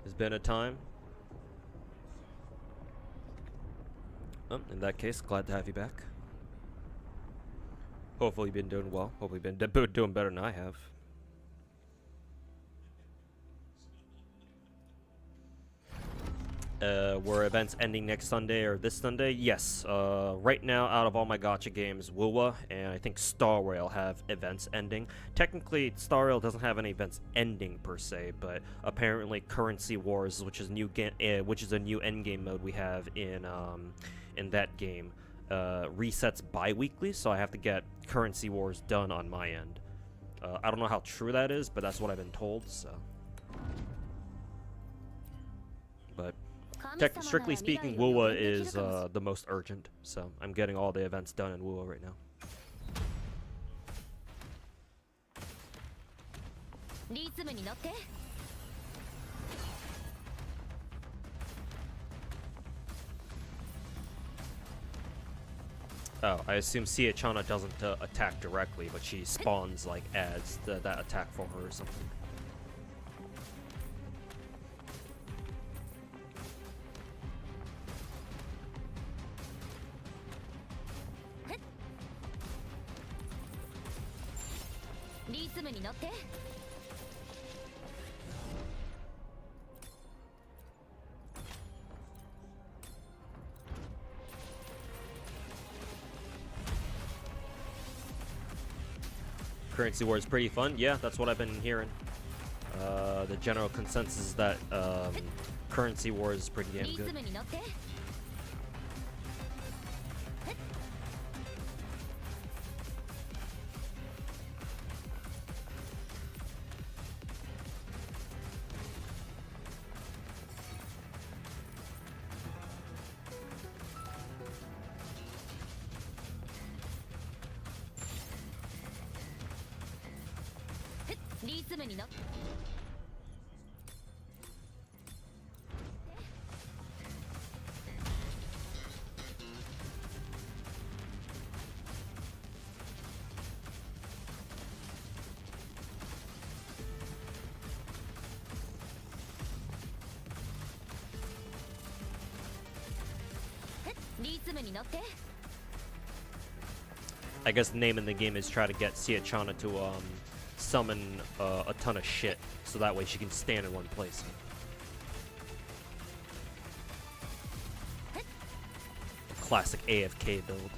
It's been a time. Oh, in that case, glad to have you back. Hopefully you've been doing well. Hopefully you've been doing better than I have. Were events ending next Sunday or this Sunday? Yes. Right now, out of all my gacha games, WoWA and I think Star Rail have events ending. Technically, Star Rail doesn't have any events ending per se, but apparently Currency Wars, which is a new endgame mode we have in that game, resets bi-weekly, so I have to get Currency Wars done on my end. I don't know how true that is, but that's what I've been told. So, but strictly speaking, WoWA is the most urgent, so I'm getting all the events done in WoWA right now. Oh, I assume Chana doesn't attack directly, but she spawns like ads that attack for her or something. Currency War is pretty fun. Yeah, that's what I've been hearing. The general consensus is that Currency Wars is pretty damn good. I guess the name in the game is try to get Siachana to summon a ton of shit, so that way she can stand in one place. Classic AFK build.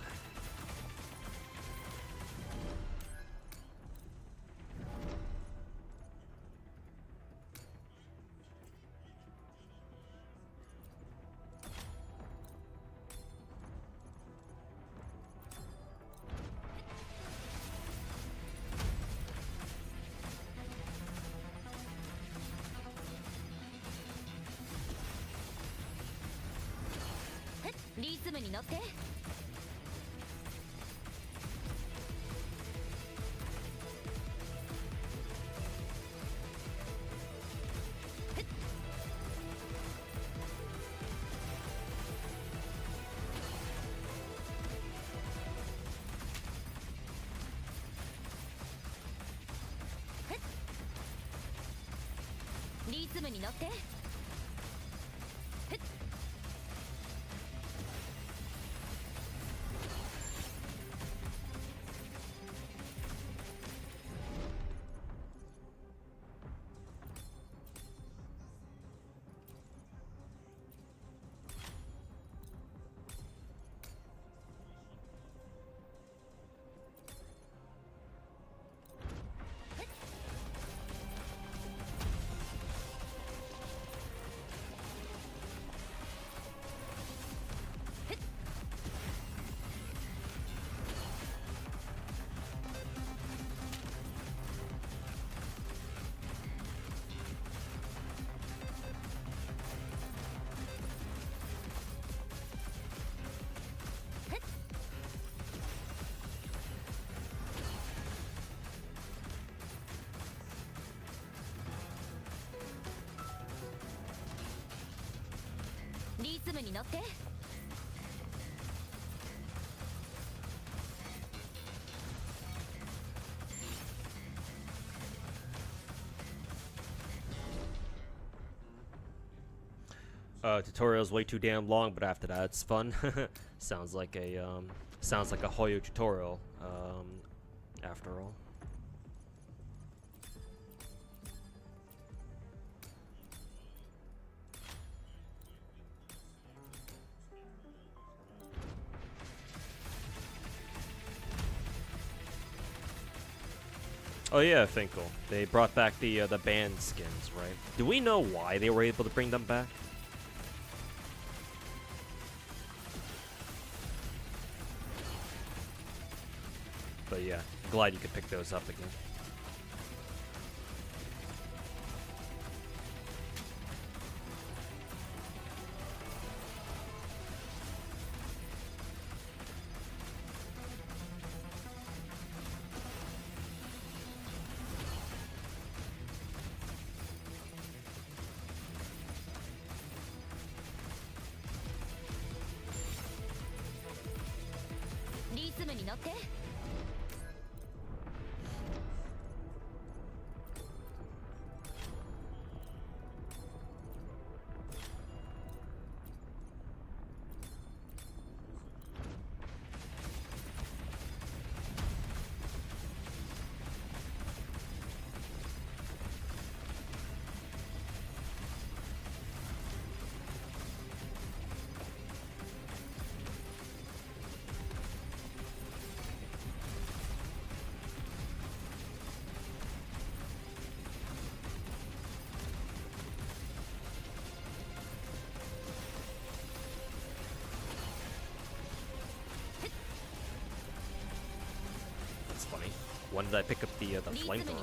Tutorial's way too damn long, but after that it's fun. sounds like a Hoyo tutorial, after all. Oh yeah, Finkel. They brought back the band skins, right? Do we know why they were able to bring them back? But yeah, glad you could pick those up again. when did I pick up the flamethrower weapon?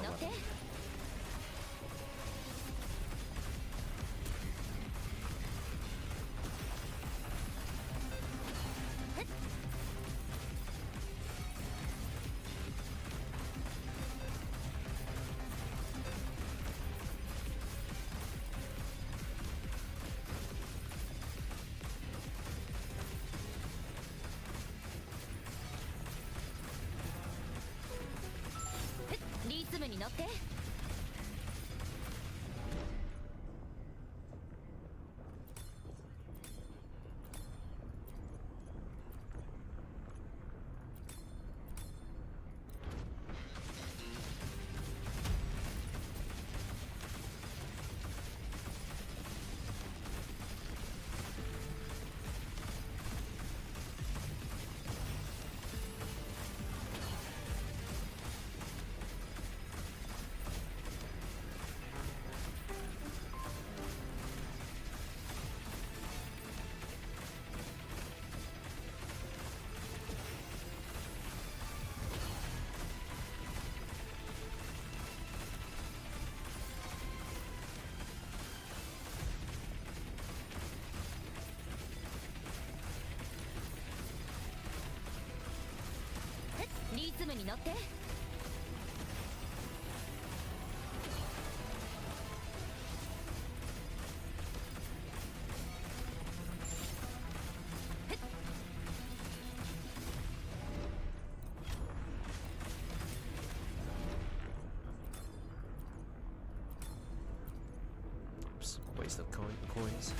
Oops, waste of coins.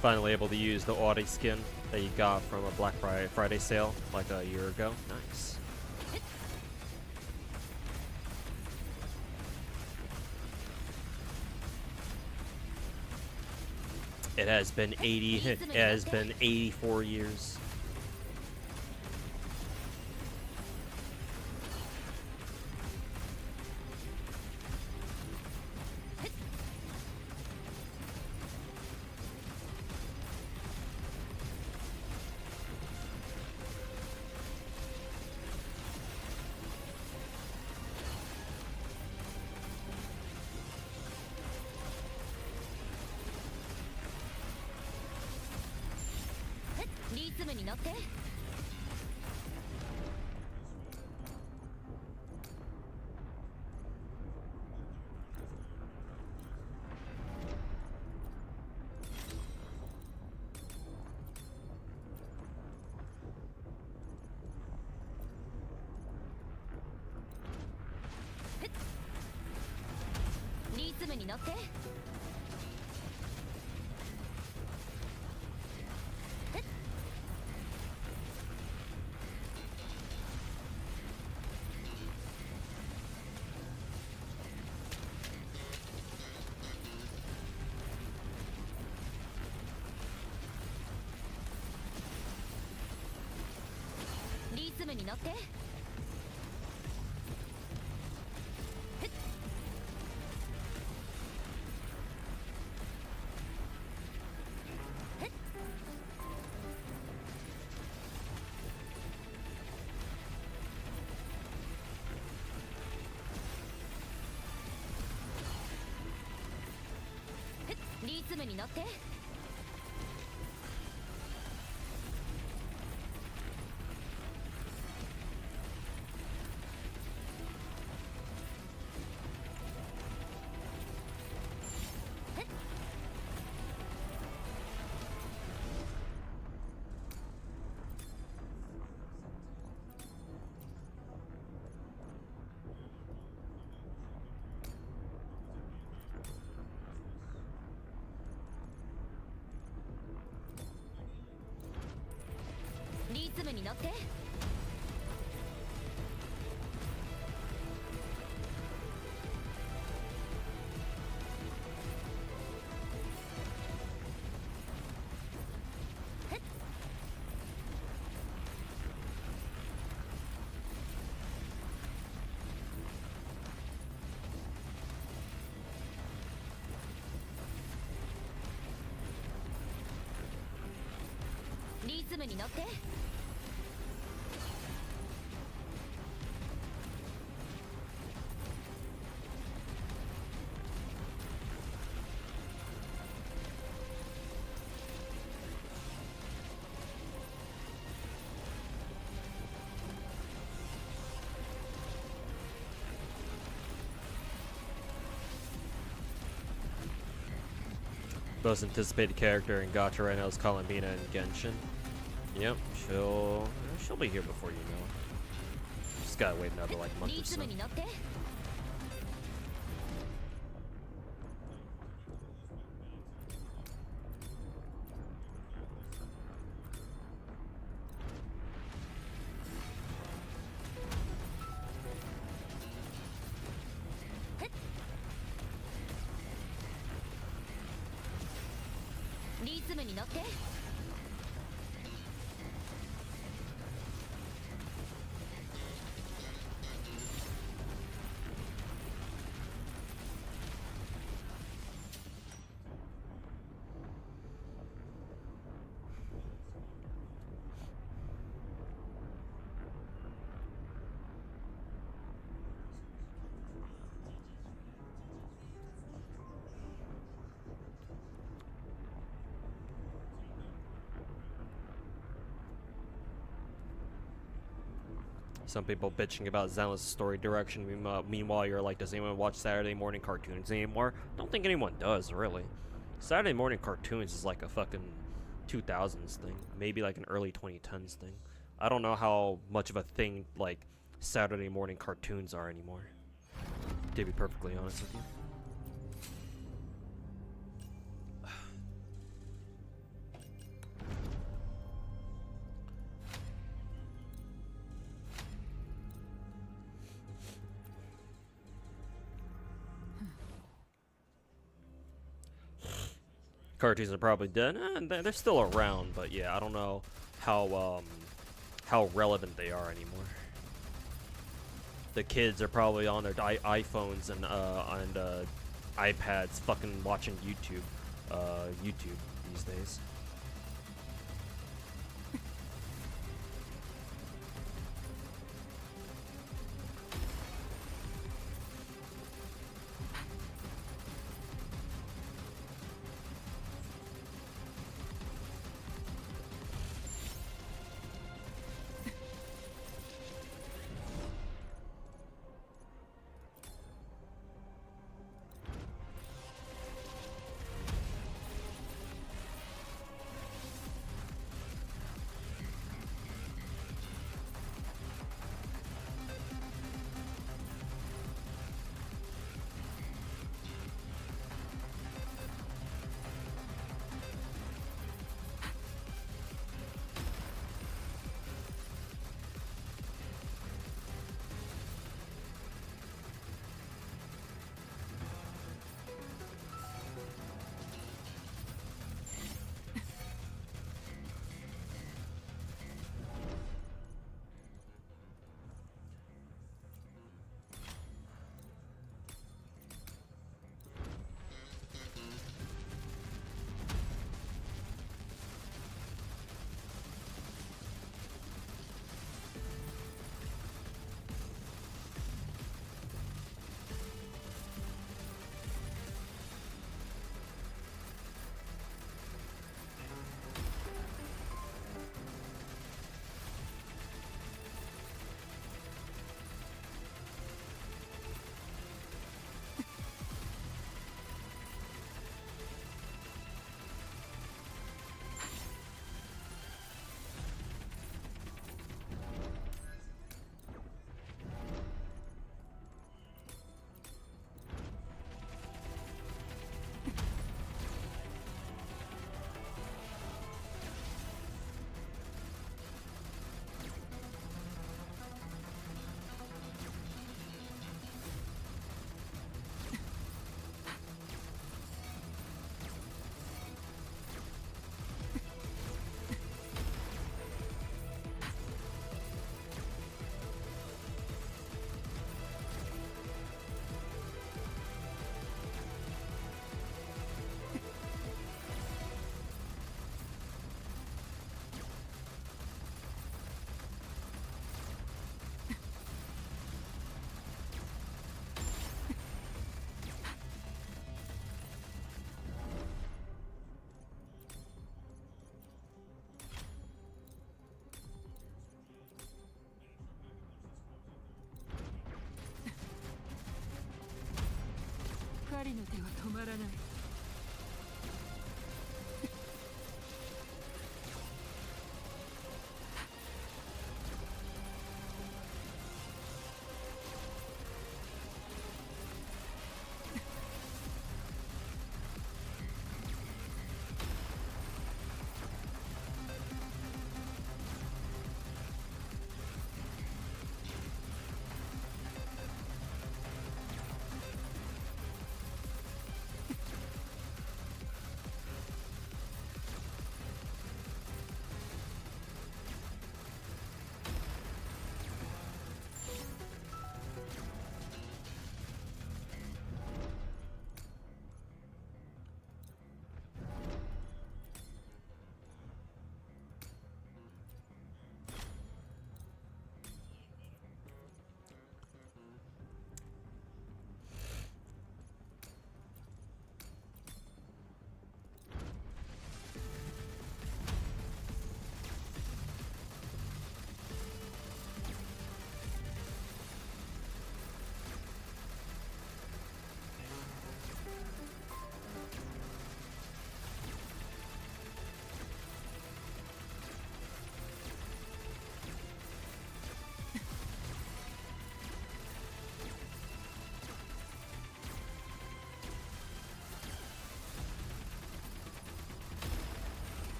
Finally able to use the Audi skin that you got from a Black Friday sale like a year ago. Nice. It has been 84 years. Most anticipated character in Gacha right now is Columbina and Genshin. Yep, she'll be here before you know. Just gotta wait another like month or so. Some people bitching about Zenless story direction. Meanwhile, you're like, does anyone watch Saturday morning cartoons anymore? I don't think anyone does, really. Saturday morning cartoons is like a fucking 2000s thing. Maybe like an early 2010s thing. I don't know how much of a thing, like, Saturday morning cartoons are anymore. To be perfectly honest with you. Cartoons are probably dead. They're still around, but yeah, I don't know how relevant they are anymore. The kids are probably on their iPhones and iPads, fucking watching YouTube these days. 狩りの手は止まらない。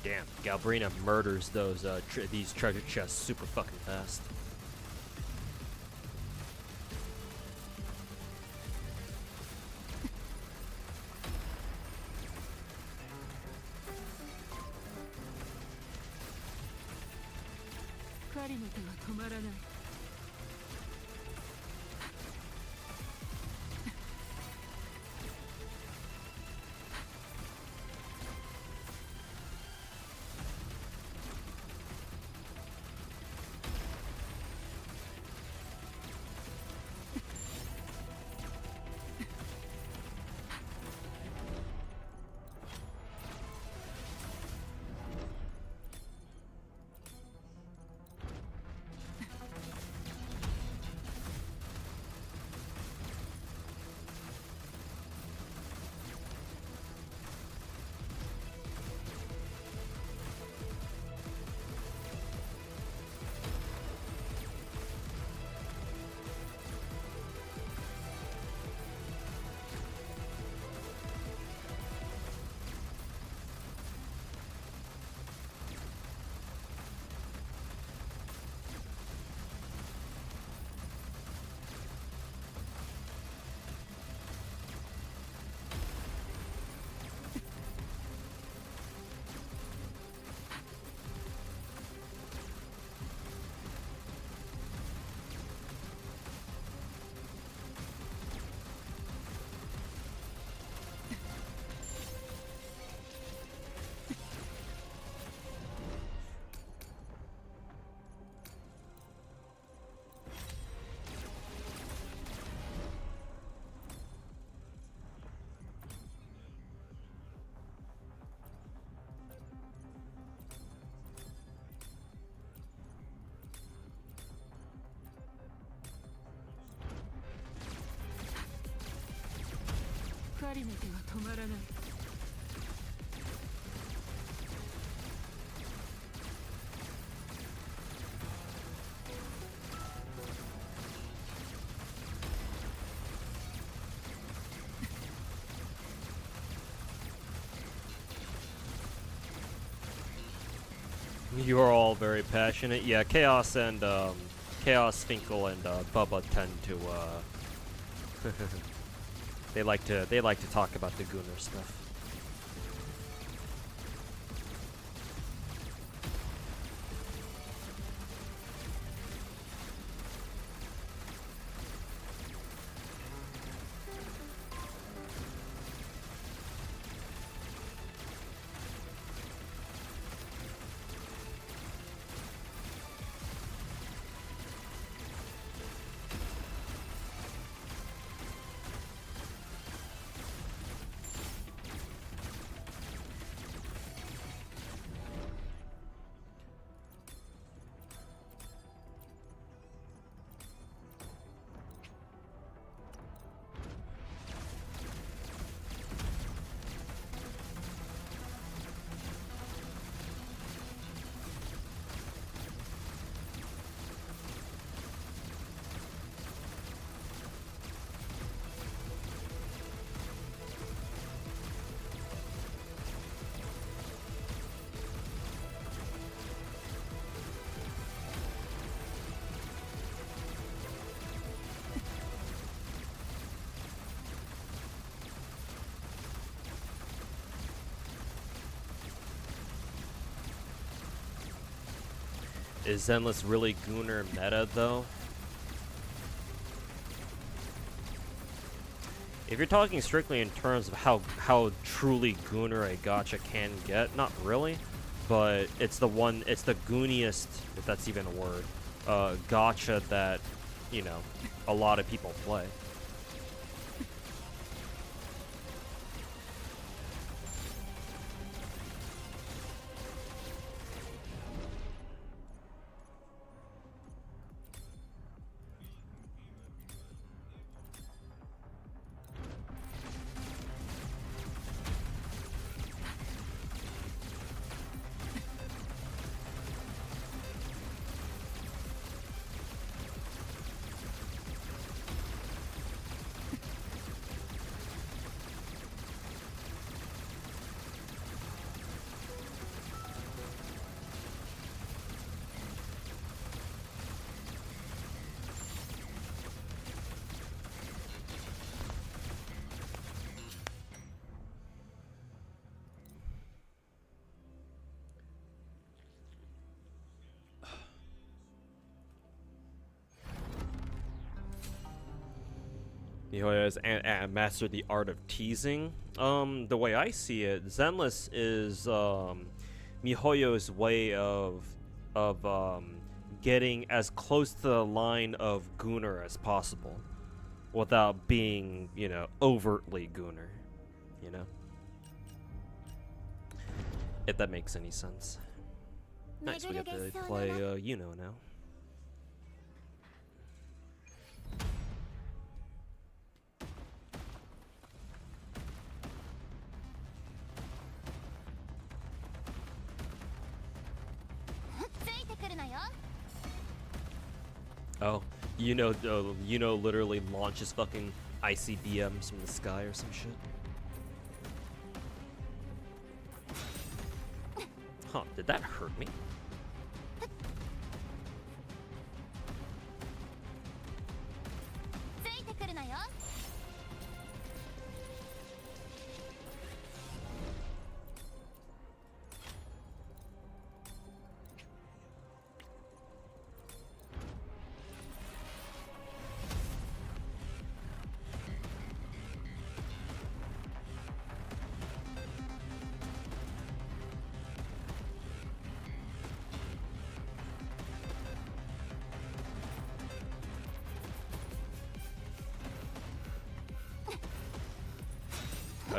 Damn, Galbrina murders those these treasure chests super fucking fast. You are all very passionate. Yeah, Chaos and Chaos, Finkel, and Bubba tend to they like to talk about the Gunnar stuff. Is Zenless really Gunnar meta, though? If you're talking strictly in terms of how truly Gunnar a gacha can get, not really, but it's the gooniest, if that's even a word, gacha that, you know, a lot of people play. Mihoyo has mastered the art of teasing. The way I see it, Zenless is Mihoyo's way of getting as close to the line of Gunnar as possible, without being, you know, overtly Gunnar. You know, if that makes any sense. Nice, we get to play Yuno now. Oh, Yuno literally launches fucking ICBMs from the sky or some shit. Huh, did that hurt me?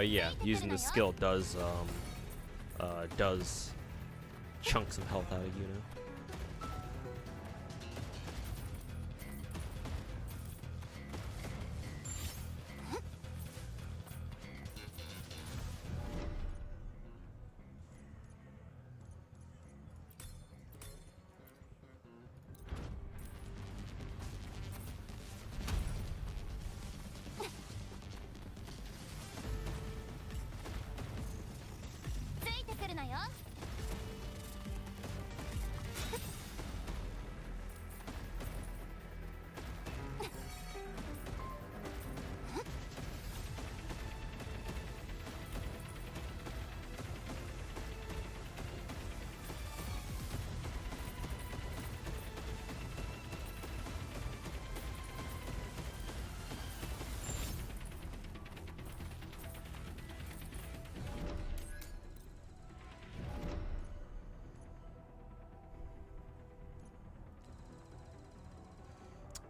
Yeah, using the skill does chunks of health out of Yuno.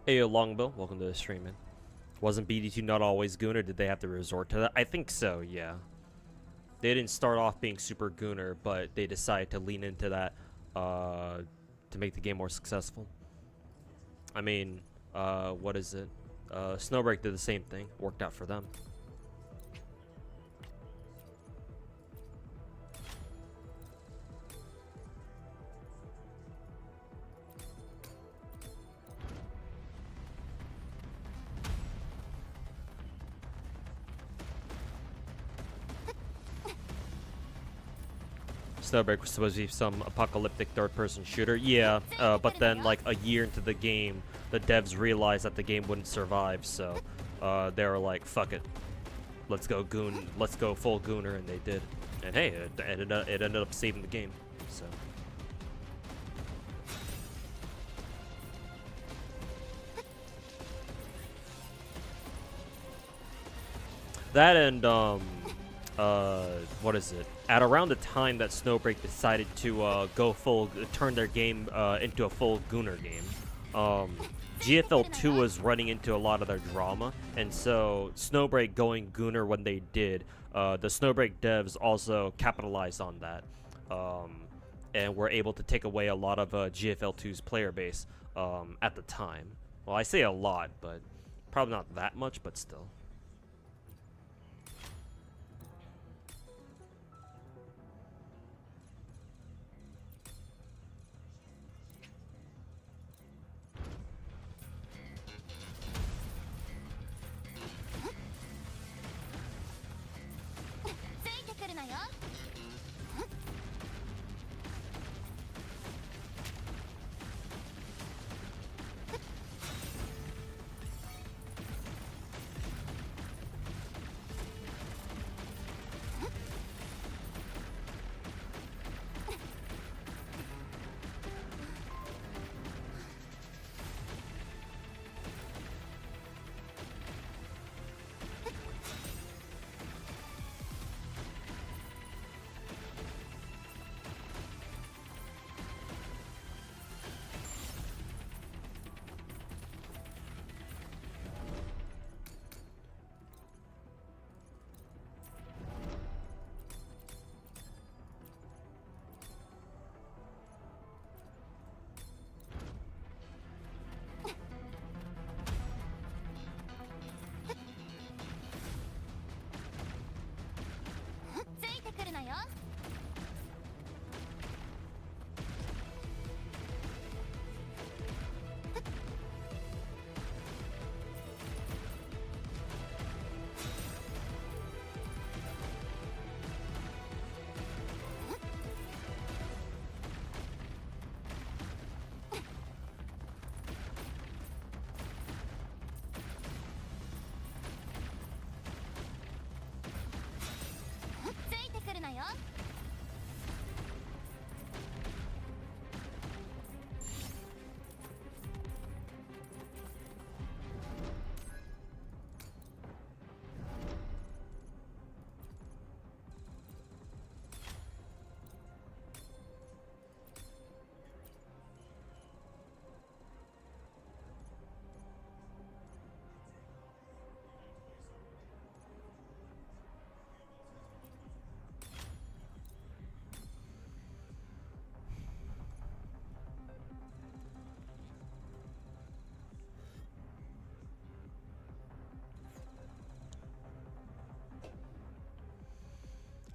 Hey, Longbill, welcome to the stream, man. Wasn't BD2 not always Gooner? Did they have to resort to that? I think so, yeah. They didn't start off being super Gooner, but they decided to lean into that to make the game more successful. I mean, what is it? Snowbreak did the same thing. Worked out for them. Snowbreak was supposed to be some apocalyptic third-person shooter. Yeah, but then like a year into the game, the devs realized that the game wouldn't survive, so they were like, "Fuck it, let's go goon, let's go full gooner," and they did. And hey, it ended up saving the game. So that and what is it? At around the time that Snowbreak decided to go full, turn their game into a full Gooner game, GFL 2 was running into a lot of their drama, and so Snowbreak going Gooner when they did, the Snowbreak devs also capitalized on that, and were able to take away a lot of GFL 2's player base at the time. Well, I say a lot, but probably not that much, but still.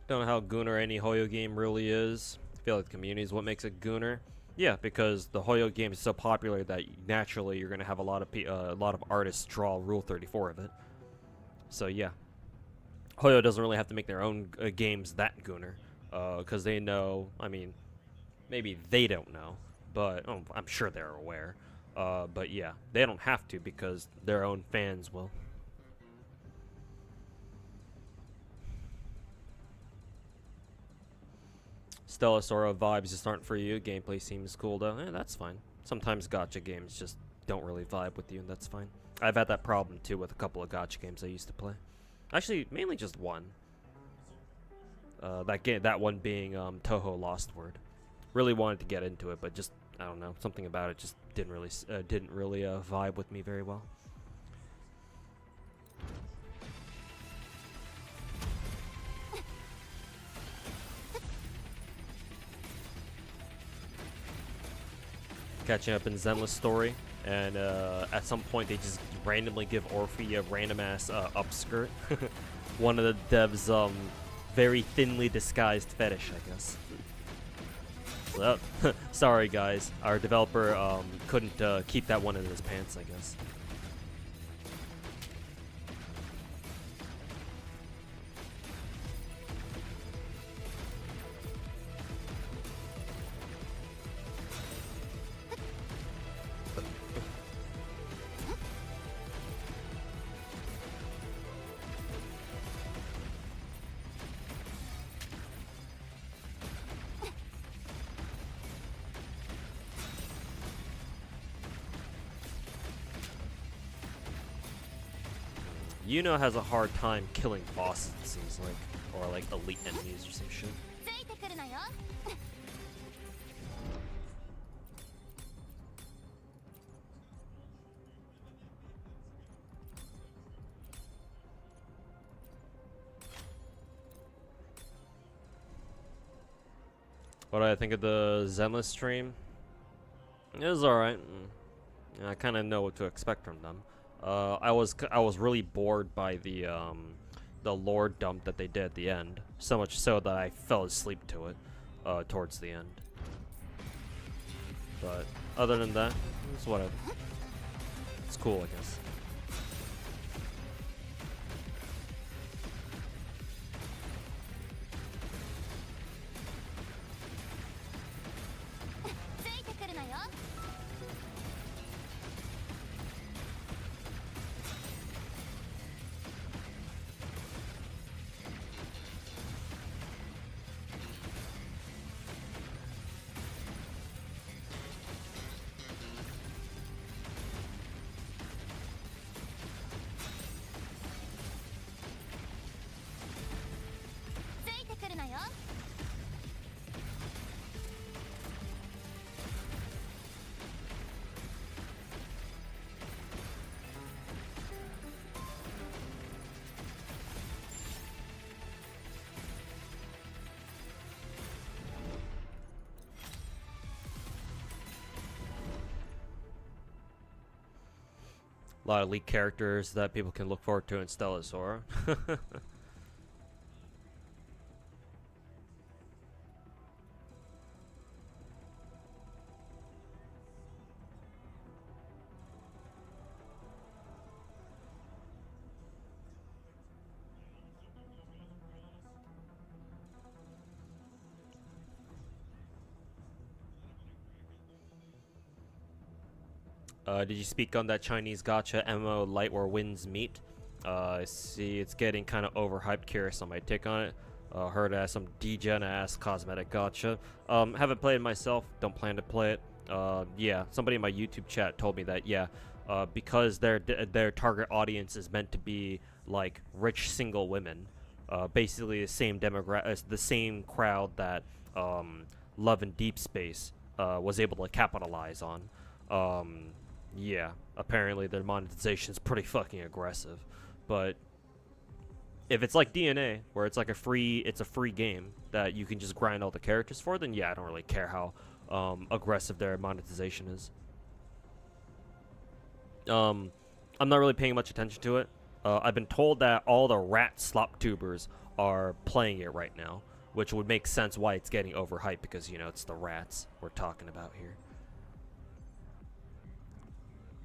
Don't know how Gooner any Hoyo game really is. I feel like the community is what makes it Gooner. Yeah, because the Hoyo game is so popular that naturally you're gonna have a lot of artists draw Rule 34 of it. So yeah, Hoyo doesn't really have to make their own games that Gooner, because they know. I mean, maybe they don't know, but I'm sure they're aware. But yeah, they don't have to because their own fans will. Stellasora vibes just aren't for you. Gameplay seems cool though. That's fine. Sometimes gacha games just don't really vibe with you, and that's fine. I've had that problem too with a couple of gacha games I used to play. Actually, mainly just one. That one being Toho Lost Word. Really wanted to get into it, but just I don't know, something about it just didn't really vibe with me very well. Catching up in Zenless story, and at some point they just randomly give Orphe a random ass upskirt. One of the devs' very thinly disguised fetish, I guess. So, sorry guys, our developer couldn't keep that one in his pants, I guess. Yuno has a hard time killing bosses, it seems like. Or like elite enemies or some shit. What do I think of the Zenless stream? It was alright. I kind of know what to expect from them. I was really bored by the lore dump that they did at the end. So much so that I fell asleep to it towards the end. But other than that, it's whatever. It's cool, I guess. A lot of leaked characters that people can look forward to in Stellasaur. Did you speak on that Chinese gacha MMO Light Where Winds Meet? I see it's getting kind of overhyped. Curious on my take on it. Heard as some degen ass cosmetic gacha. Haven't played it myself. Don't plan to play it. Yeah, somebody in my YouTube chat told me that. Yeah, because their target audience is meant to be like rich single women. Basically the same the same crowd that Love and Deep Space was able to capitalize on. Yeah, apparently their monetization is pretty fucking aggressive, but if it's like DNA, where it's like a free game that you can just grind all the characters for, then yeah, I don't really care how aggressive their monetization is. I'm not really paying much attention to it. I've been told that all the rat slop tubers are playing it right now, which would make sense why it's getting overhyped, because, you know, it's the rats we're talking about here.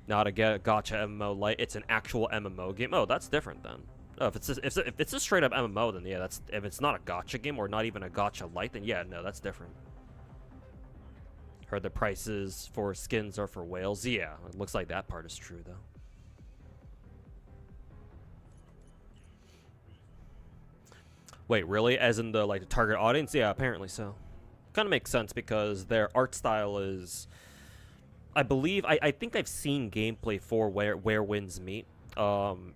Not a gacha MMO light. It's an actual MMO game. Oh, that's different then. Oh, if it's a straight up MMO, then yeah, that's. If it's not a gacha game or not even a gacha light, then yeah, no, that's different. Heard the prices for skins are for whales. Yeah, it looks like that part is true though. Wait, really? As in the the target audience? Yeah, apparently so. Kind of makes sense because their art style is. I believe I think I've seen gameplay for Where Winds Meet.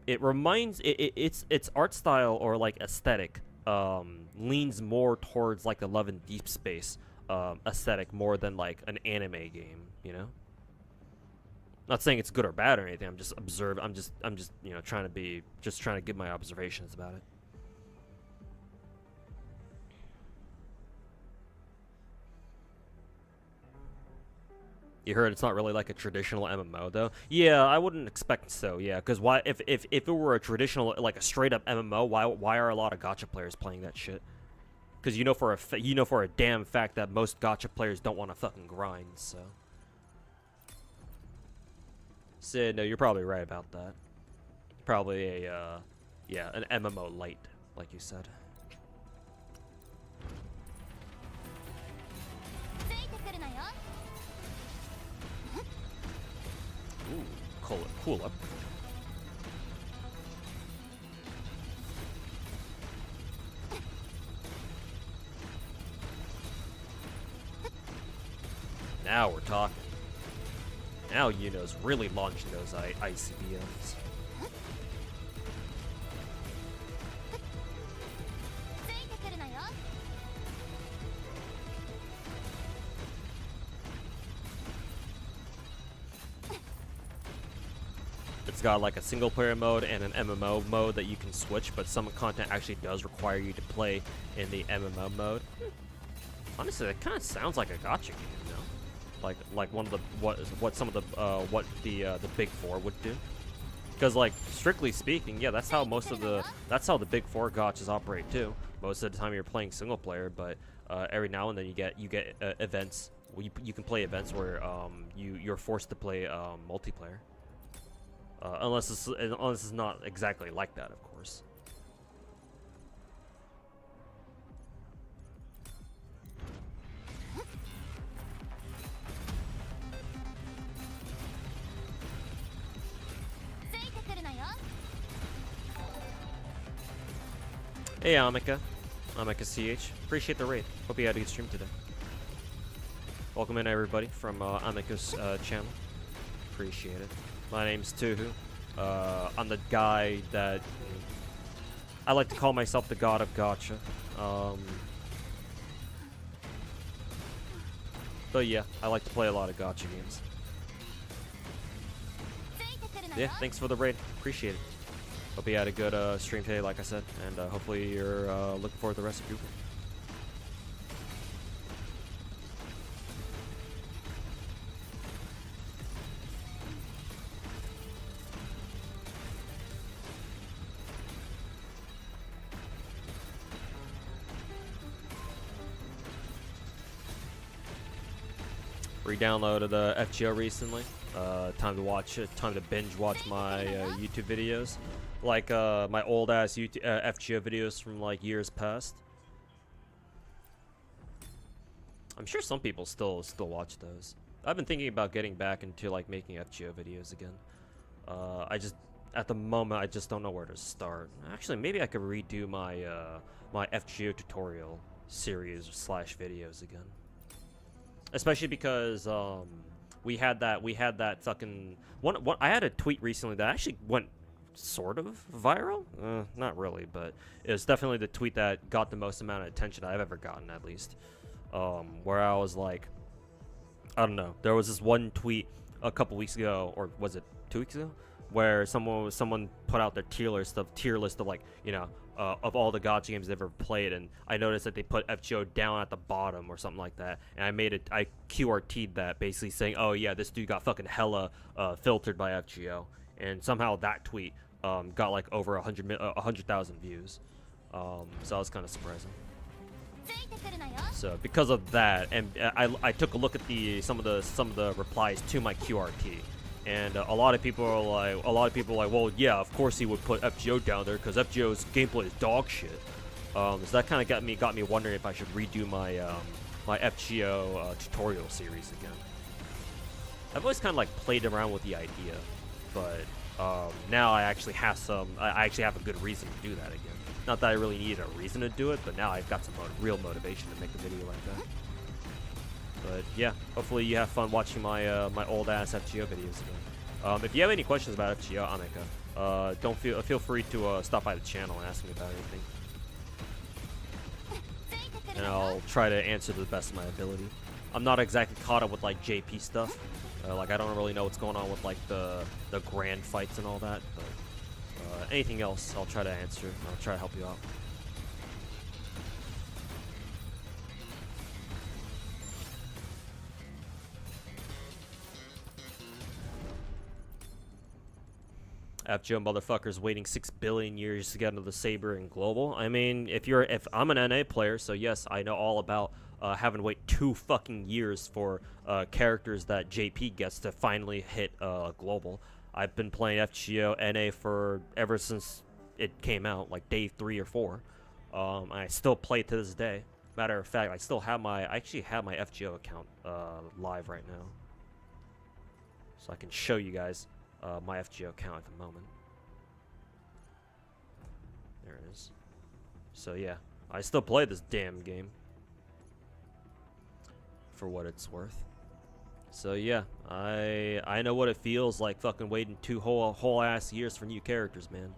It reminds its art style or like aesthetic leans more towards like the Love and Deep Space aesthetic more than like an anime game, you know. Not saying it's good or bad or anything. I'm just you know, trying to give my observations about it. You heard it's not really like a traditional MMO though. Yeah, I wouldn't expect so. Yeah, because why? If it were a traditional, like a straight up MMO, why are a lot of gacha players playing that shit? Because you know for a damn fact that most gacha players don't want to fucking grind. So, Sid, no, you're probably right about that. Probably a yeah, an MMO light, like you said. Ooh, cool up. Now we're talking. Now Yuno's really launching those ICBMs. It's got like a single player mode and an MMO mode that you can switch, but some content actually does require you to play in the MMO mode. Honestly, that kind of sounds like a gacha game, you know? Like one of the what some of the big four would do. Because like strictly speaking, yeah, that's how the big four gachas operate too. Most of the time you're playing single player, but every now and then you get events. You can play events where you're forced to play multiplayer. Unless it's not exactly like that, of course. Hey, Amika CH. Appreciate the raid. Hope you had a good stream today. Welcome in, everybody, from Amika's channel. Appreciate it. My name's Tuhu. I'm the guy that I like to call myself the god of gacha. But yeah, I like to play a lot of gacha games. Yeah, thanks for the raid. Appreciate it. Hope you had a good stream today, like I said, and hopefully you're looking forward to the rest of your week. Re-downloaded the FGO recently. Time to binge watch my YouTube videos, like my old ass FGO videos from like years past. I'm sure some people still watch those. I've been thinking about getting back into like making FGO videos again. At the moment I just don't know where to start. Actually, maybe I could redo my my FGO tutorial series / videos again. Especially because we had that fucking one. I had a tweet recently that actually went sort of viral. Not really, but it was definitely the tweet that got the most amount of attention I've ever gotten, at least. Where I was like, I don't know. There was this one tweet a couple weeks ago, or was it 2 weeks ago, where someone put out their tier list of like, you know, of all the gacha games they've ever played, and I noticed that they put FGO down at the bottom or something like that, and I QRT'd that, basically saying, oh yeah, this dude got fucking hella filtered by FGO, and somehow that tweet got like over 100,000 views, so that was kind of surprising. So because of that, and I took a look at some of the replies to my QRT. And a lot of people are like, well, yeah, of course he would put FGO down there because FGO's gameplay is dog shit. So that kind of got me wondering if I should redo my my FGO tutorial series again. I've always kind of like played around with the idea, but now I actually have a good reason to do that again. Not that I really needed a reason to do it, but now I've got some real motivation to make a video like that. But yeah, hopefully you have fun watching my my old ass FGO videos again. If you have any questions about FGO, Amika, feel free to stop by the channel and ask me about anything. and I'll try to answer to the best of my ability. I'm not exactly caught up with like JP stuff. Like I don't really know what's going on with like the grand fights and all that. But anything else, I'll try to answer. I'll try to help you out. FGO motherfuckers waiting 6 billion years to get into the Saber and Global. I mean, if I'm an NA player, so yes, I know all about having to wait 2 fucking years for characters that JP gets to finally hit Global. I've been playing FGO NA for ever since it came out, like day 3 or 4. I still play to this day. Matter of fact, I actually have my FGO account live right now, so I can show you guys my FGO account at the moment. There it is. So yeah, I still play this damn game for what it's worth. So yeah, I know what it feels like fucking waiting 2 whole ass years for new characters, man.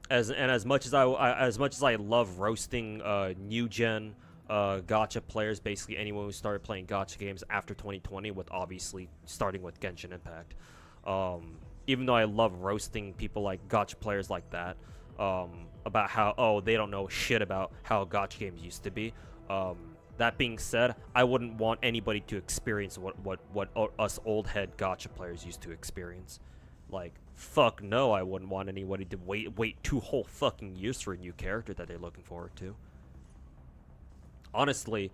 As much as I love roasting new gen gacha players, basically anyone who started playing gacha games after 2020, with obviously starting with Genshin Impact. Even though I love roasting people like gacha players like that, about how they don't know shit about how gacha games used to be. That being said, I wouldn't want anybody to experience what us old head gacha players used to experience. Like, fuck no, I wouldn't want anybody to wait 2 whole fucking years for a new character that they're looking forward to. Honestly,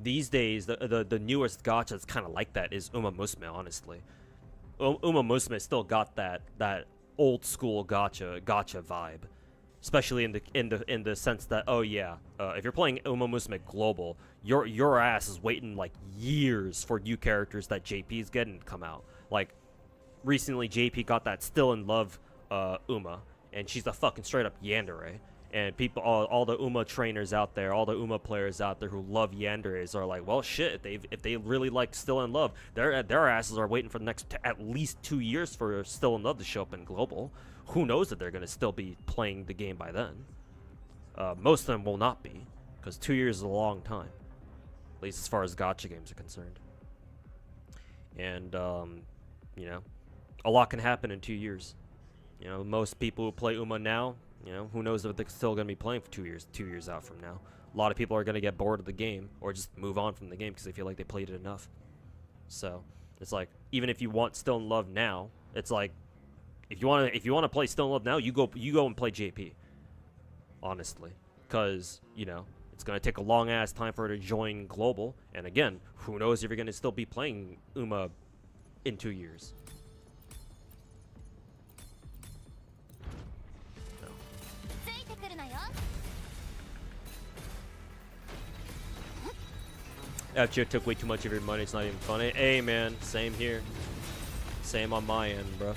these days, the newest gacha that's kind of like that is Uma Musume, honestly. Uma Musume still got that old school gacha vibe. Especially in the sense that, oh yeah, if you're playing Uma Musume Global, your ass is waiting like years for new characters that JP's getting to come out. Like, recently JP got that Still in Love Uma, and she's a fucking straight up yandere. And people, all the Uma trainers out there, all the Uma players out there who love yanderes are like, well, shit, if they really like Still in Love, their asses are waiting for the next at least 2 years for Still in Love to show up in Global. Who knows if they're gonna still be playing the game by then? Most of them will not be, because 2 years is a long time, at least as far as gacha games are concerned. And you know, a lot can happen in 2 years. You know, most people who play Uma now, you know, who knows if they're still going to be playing for 2 years out from now. A lot of people are going to get bored of the game or just move on from the game because they feel like they played it enough. So, it's like, even if you want Still in Love now, it's like, if you want to play Still in Love now, you go and play JP. Honestly, because, you know, it's going to take a long ass time for her to join Global, and again, who knows if you're going to still be playing Uma in 2 years. FGO took way too much of your money, it's not even funny. Hey man, same here. Same on my end, bro.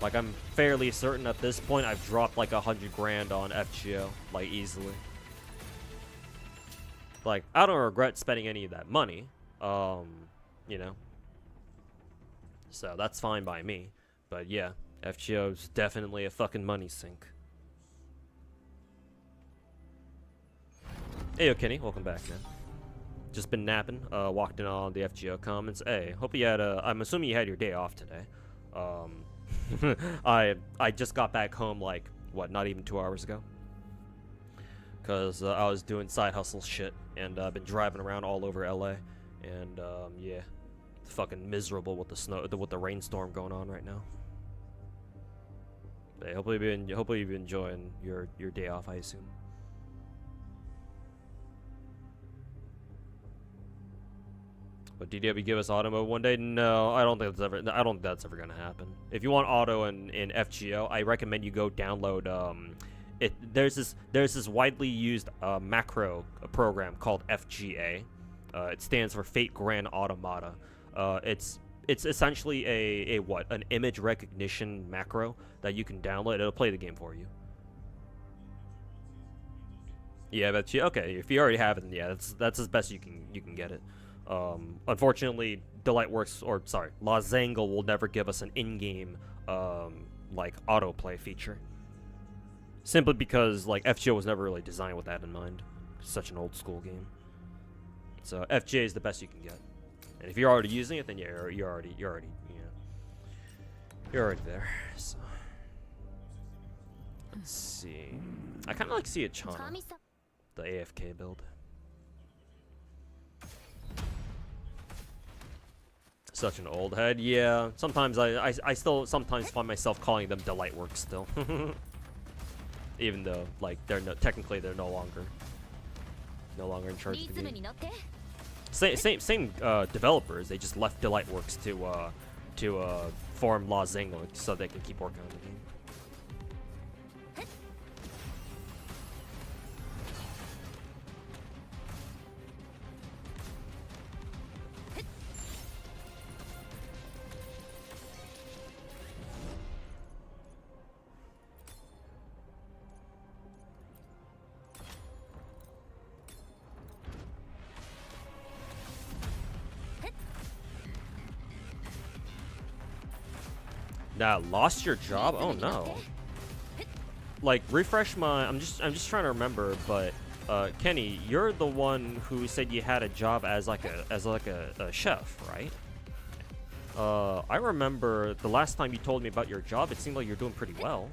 Like, I'm fairly certain at this point I've dropped like 100 grand on FGO, like, easily. Like, I don't regret spending any of that money, you know. So that's fine by me. But yeah, FGO's definitely a fucking money sink. Hey, yo, Kenny, welcome back, man. Just been napping, walked in on the FGO comments. Hey, hope you had I'm assuming you had your day off today. I just got back home, like, what, not even 2 hours ago? Because I was doing side hustle shit, and I've been driving around all over LA, and yeah, it's fucking miserable with the snow, with the rainstorm going on right now. Hey, hopefully you've been enjoying your day off, I assume. But DW give us auto mode one day? No, I don't think that's ever gonna happen. If you want auto in FGO, I recommend you go download there's this widely used macro program called FGA. It stands for Fate Grand Automata. It's essentially an image recognition macro that you can download. It'll play the game for you. Yeah, but okay, if you already have it, then yeah, that's as best you can get it. Unfortunately, Lazangle will never give us an in-game like autoplay feature. Simply because like FGO was never really designed with that in mind. It's such an old school game. So FGA is the best you can get. And if you're already using it, then you're already there. So let's see. I kind of like see it Chana, the AFK build. Such an old head. Yeah. Sometimes I still sometimes find myself calling them Delightworks still. Even though like technically they're no longer in charge of the game. Same developers. They just left Delightworks to form La Zingo so they can keep working on the game. Nah, lost your job? Oh no. Like refresh my I'm just trying to remember, but Kenny, you're the one who said you had a job as like a chef, right? I remember the last time you told me about your job, it seemed like you're doing pretty well.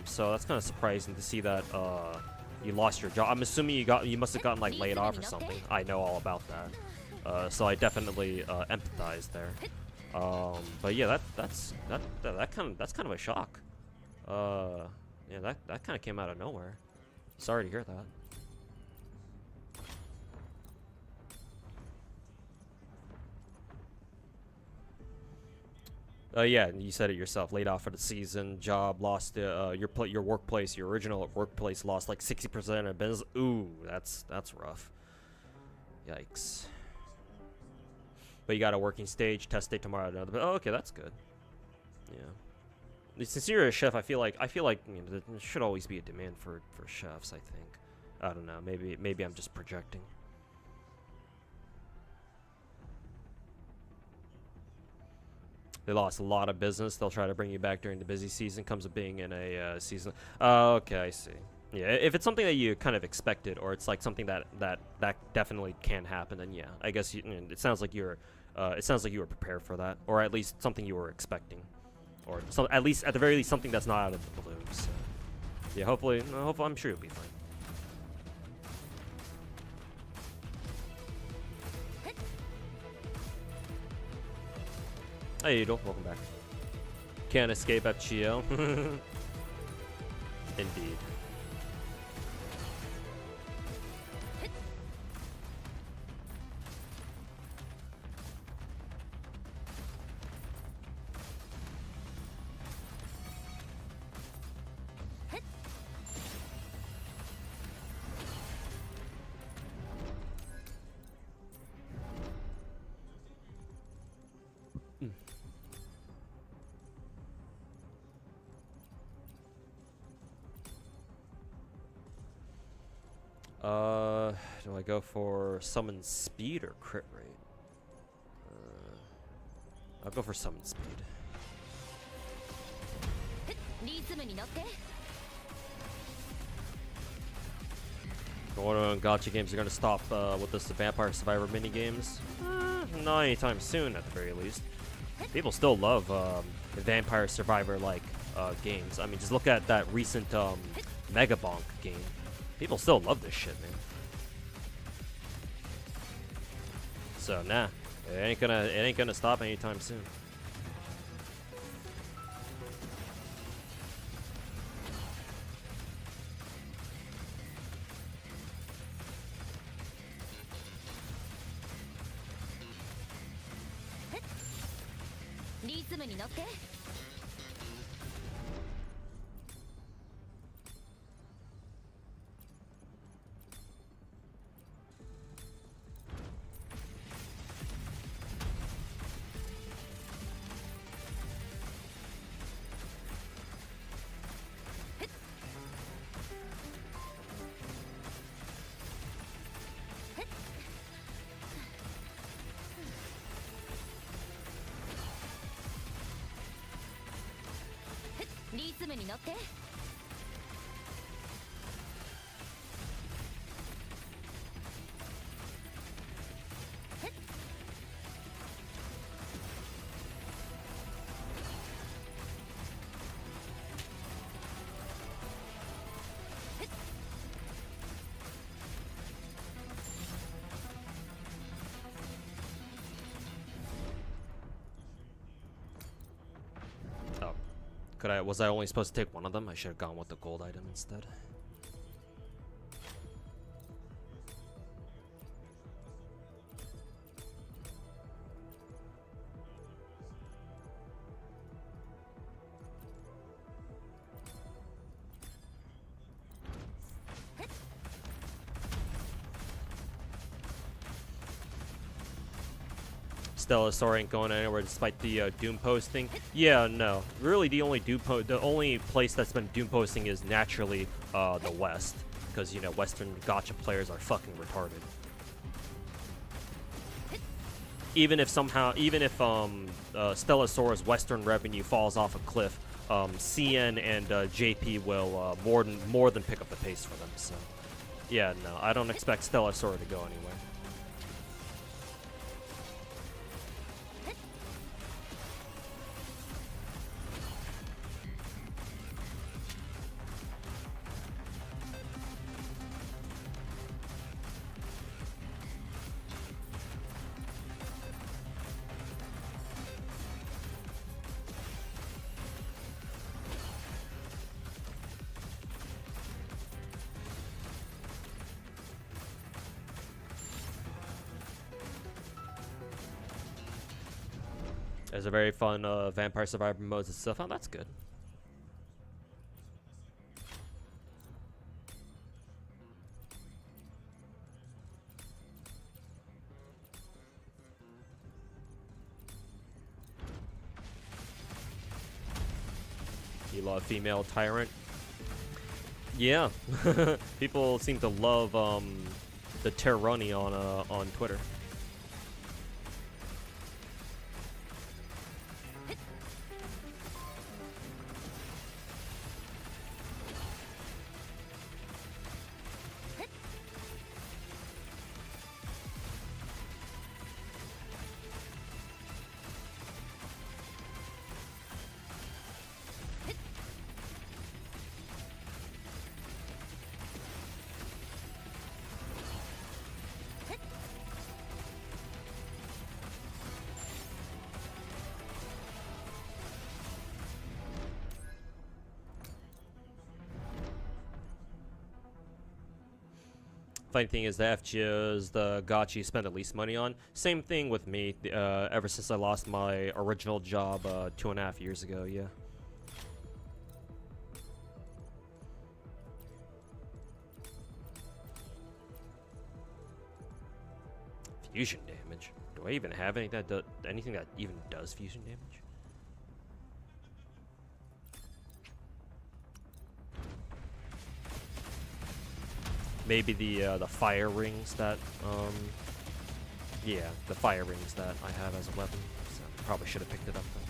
So that's kind of surprising to see that you lost your job. I'm assuming you must have gotten like laid off or something. I know all about that. So I definitely empathize there. But yeah, that's kind of a shock. Yeah, that kind of came out of nowhere. Sorry to hear that. Yeah, you said it yourself. Laid off for the season, job lost. Your workplace, your original workplace, lost like 60% of business. Ooh, that's rough. Yikes. But you got a working stage, test day tomorrow. Another. Oh, okay, that's good. Yeah. Since you're a chef, I feel like there should always be a demand for chefs. I think. I don't know. Maybe I'm just projecting. They lost a lot of business. They'll try to bring you back during the busy season. Comes with being in a season. Oh, okay, I see. Yeah, if it's something that you kind of expected, or it's like something that definitely can happen, then yeah, I guess it sounds like you were prepared for that, or at least something you were expecting, or at the very least something that's not out of the blue. So yeah, hopefully I'm sure you'll be fine. Hey, Idol, welcome back. Can't escape FGO. Indeed. Do I go for summon speed or crit rate? I'll go for summon speed. Going on gacha games are gonna stop with this Vampire Survivor mini games? Not anytime soon, at the very least. People still love Vampire Survivor like games. I mean, just look at that recent Mega Bonk game. People still love this shit, man. So nah, it ain't gonna stop anytime soon. Was I only supposed to take one of them? I should have gone with the gold item instead. Stellasaur ain't going anywhere despite the Doom posting. Yeah, no. Really, the only place that's been Doom posting is naturally the West, because you know Western gacha players are fucking retarded. Even if Stellasaur's Western revenue falls off a cliff, CN and JP will more than pick up the pace for them. So, yeah, no, I don't expect Stellasaur to go anywhere. There's a very fun Vampire Survivor modes and stuff. Oh, that's good. You love female tyrant? Yeah. People seem to love the Terrani on Twitter. Funny thing is, the FGO is the gacha you spend the least money on. Same thing with me. Ever since I lost my original job 2.5 years ago, yeah. Fusion damage. Do I even have anything that even does fusion damage? Maybe the fire rings that yeah, the fire rings that I have as a weapon. So probably should have picked it up though.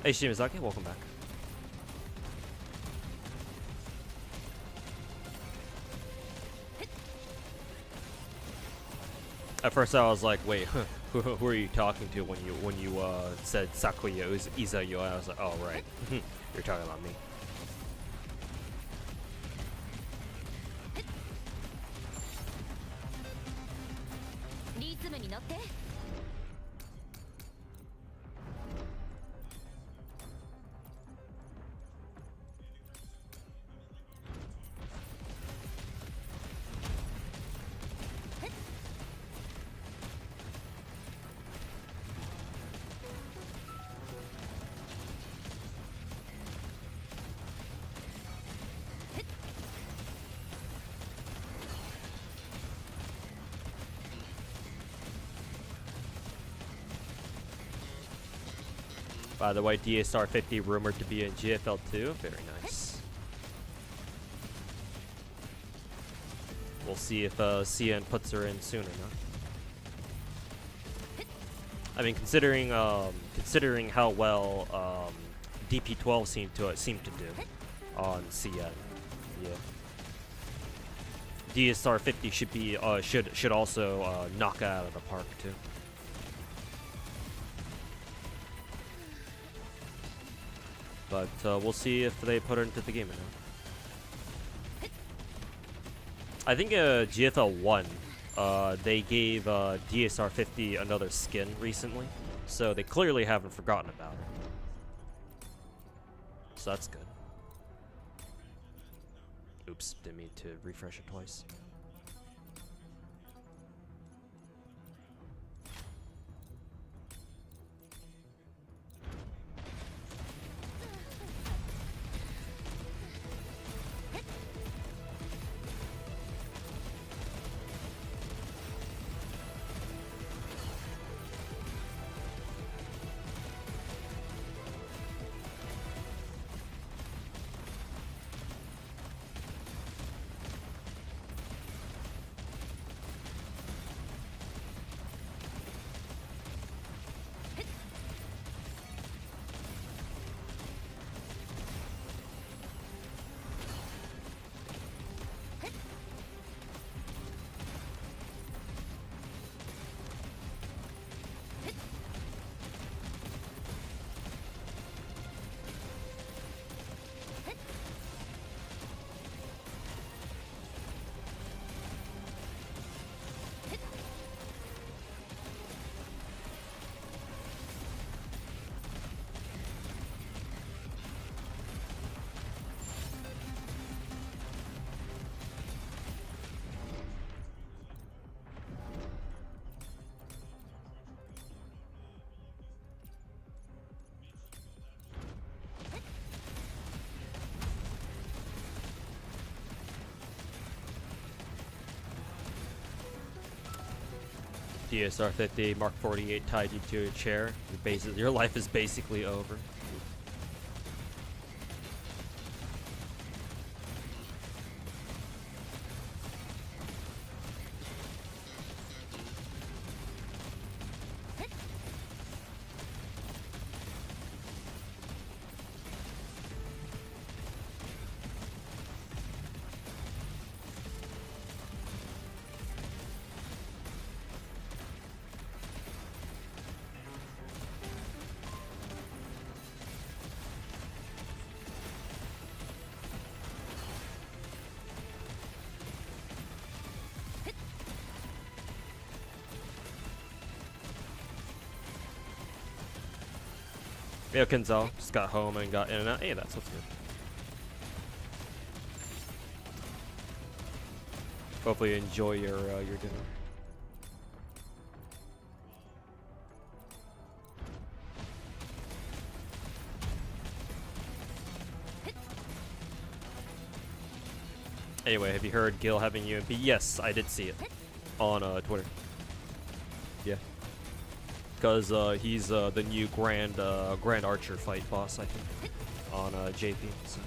Hey Shimazaki, welcome back. At first I was like, wait, who are you talking to when you said Sakuya Izayo? I was like, oh right, you're talking about me. By the way, DSR 50 rumored to be in GFL 2. Very nice. We'll see if CN puts her in soon enough. I mean, considering how well DP12 seemed to do on CN, yeah. DSR 50 should be should also knock it out of the park too. But we'll see if they put her into the game or not. I think GFL 1, they gave DSR 50 another skin recently, so they clearly haven't forgotten about her. So that's good. Oops, didn't mean to refresh it twice. DSR 50 Mark 48 tied you to a chair. Your life is basically over. Yeah, Kenzel just got home and got in and out. Hey, that's what's good. Hopefully you enjoy your dinner. Anyway, have you heard Gil having UMP? Yes, I did see it on Twitter. Yeah. Because he's the new Grand Archer fight boss, I think, on JP. So.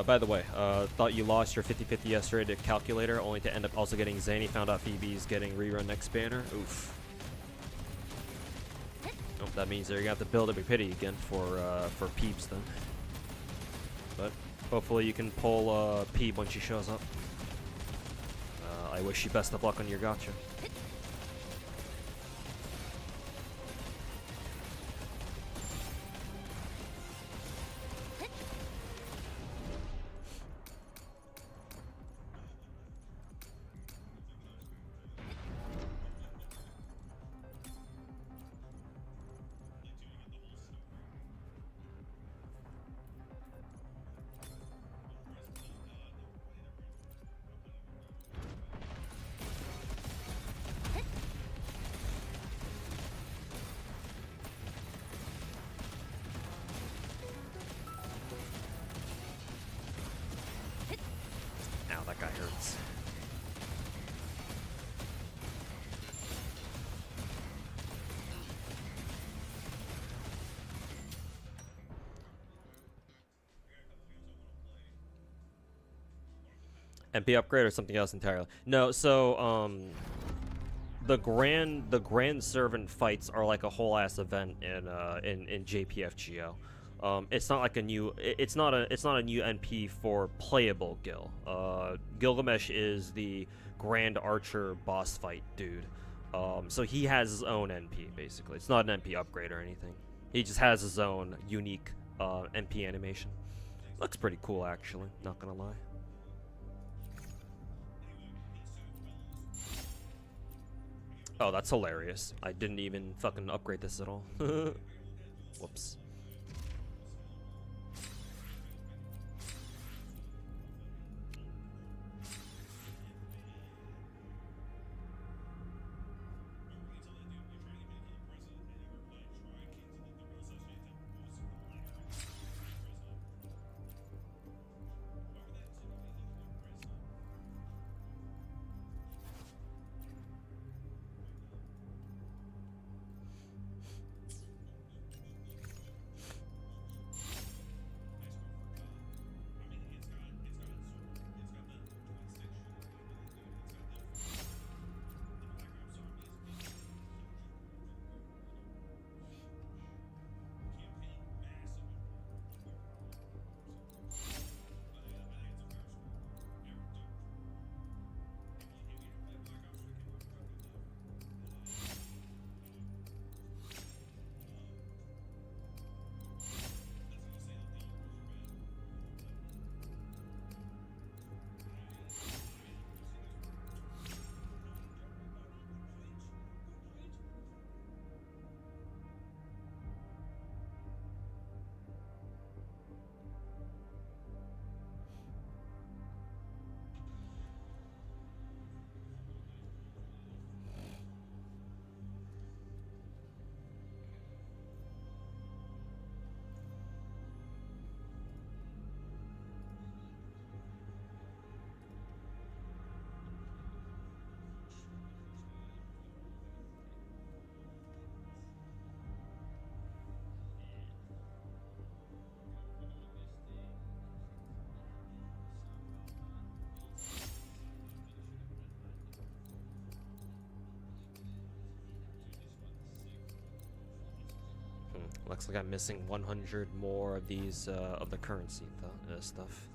By the way, thought you lost your 50-50 yesterday to calculator, only to end up also getting Zany. Found out Phoebe's getting rerun next banner. Oof. Oh, that means they're gonna have to build up a pity again for Peebs then. But hopefully you can pull Peeb when she shows up. I wish you best of luck on your gacha. Ow, that guy hurts. MP upgrade or something else entirely? No, so the grand servant fights are like a whole ass event in JPFGO. It's not like a new it's not a new NP for playable Gil. Gilgamesh is the grand archer boss fight dude. So he has his own NP basically. It's not an NP upgrade or anything. He just has his own unique NP animation. Looks pretty cool actually, not gonna lie. Oh, that's hilarious. I didn't even fucking upgrade this at all. Whoops. Looks like I'm missing 100 more of these of the currency stuff.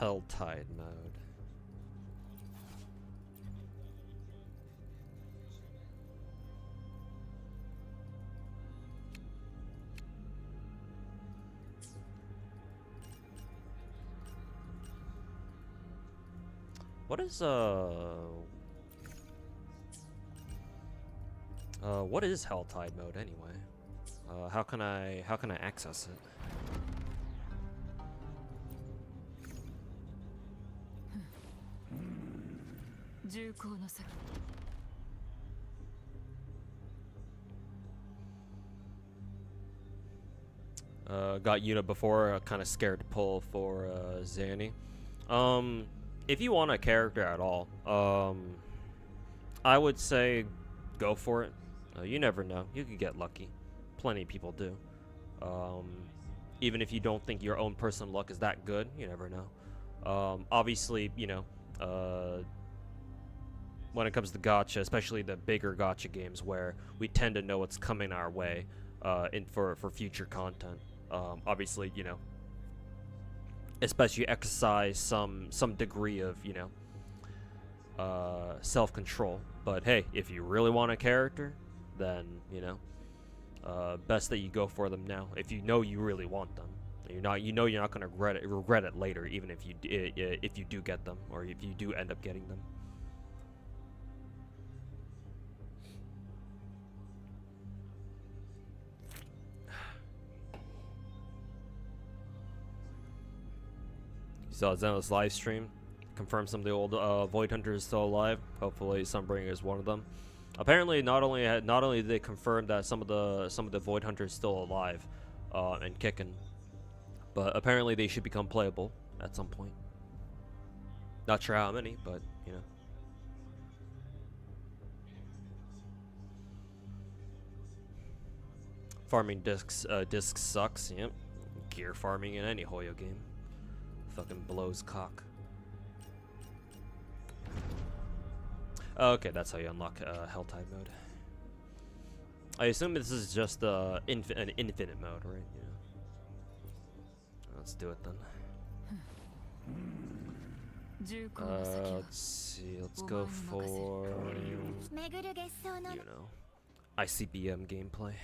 Helltide mode. What is Helltide mode anyway? How can I access it? Got Yuna before, kind of scared to pull for Zanny. If you want a character at all, I would say go for it. You never know. You could get lucky. Plenty of people do. Even if you don't think your own personal luck is that good, you never know. Obviously, you know, when it comes to gacha, especially the bigger gacha games where we tend to know what's coming our way for future content. Obviously, you know, especially exercise some degree of, you know, self-control. But hey, if you really want a character, then, you know, best that you go for them now. If you know you really want them, you're not gonna regret it later, even if you do get them, or if you do end up getting them. You saw Zenless live stream. Confirm some of the old Void Hunters still alive. Hopefully, Sunbringer is one of them. Apparently, not only did they confirm that some of the Void Hunters still alive and kicking, but apparently they should become playable at some point. Not sure how many, but you know. Farming discs sucks. Yep. Gear farming in any Hoyo game fucking blows cock. Okay, that's how you unlock Helltide mode. I assume this is just an infinite mode, right? Yeah. Let's do it then. Let's see. Let's go for, you know, ICBM gameplay.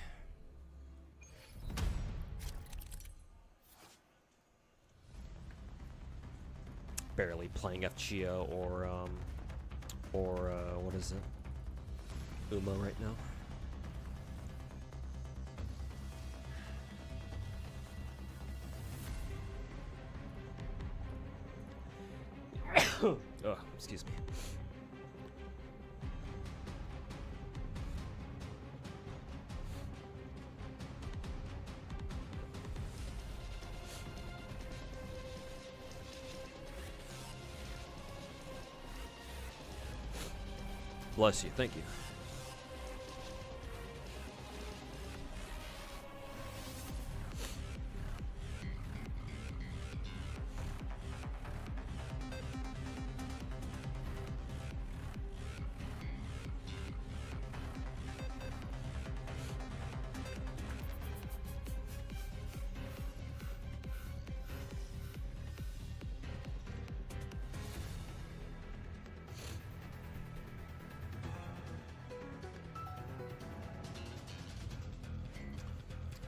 Barely playing FGO or what is it? Uma right now. Oh, excuse me. Bless you, thank you.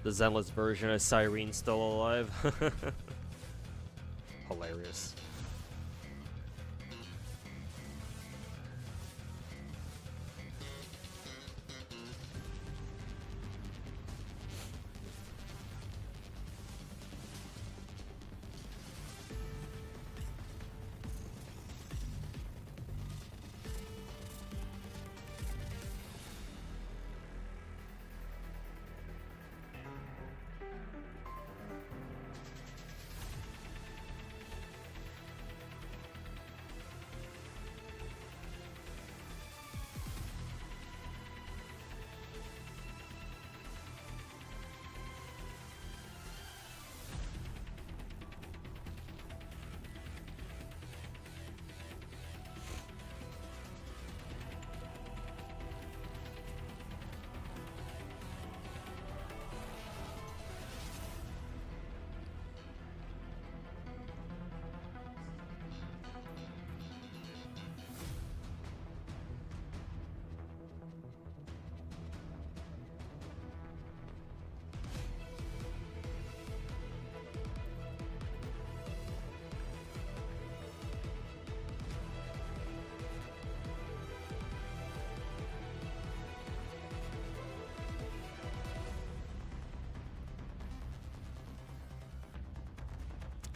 The Zenless version of Cyrene still alive. Hilarious.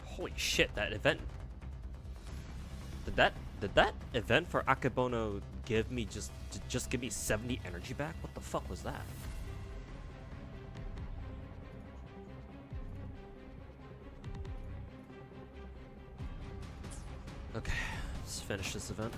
Holy shit, that event. Did that event for Akebono give me just give me 70 energy back? What the fuck was that? Okay, let's finish this event.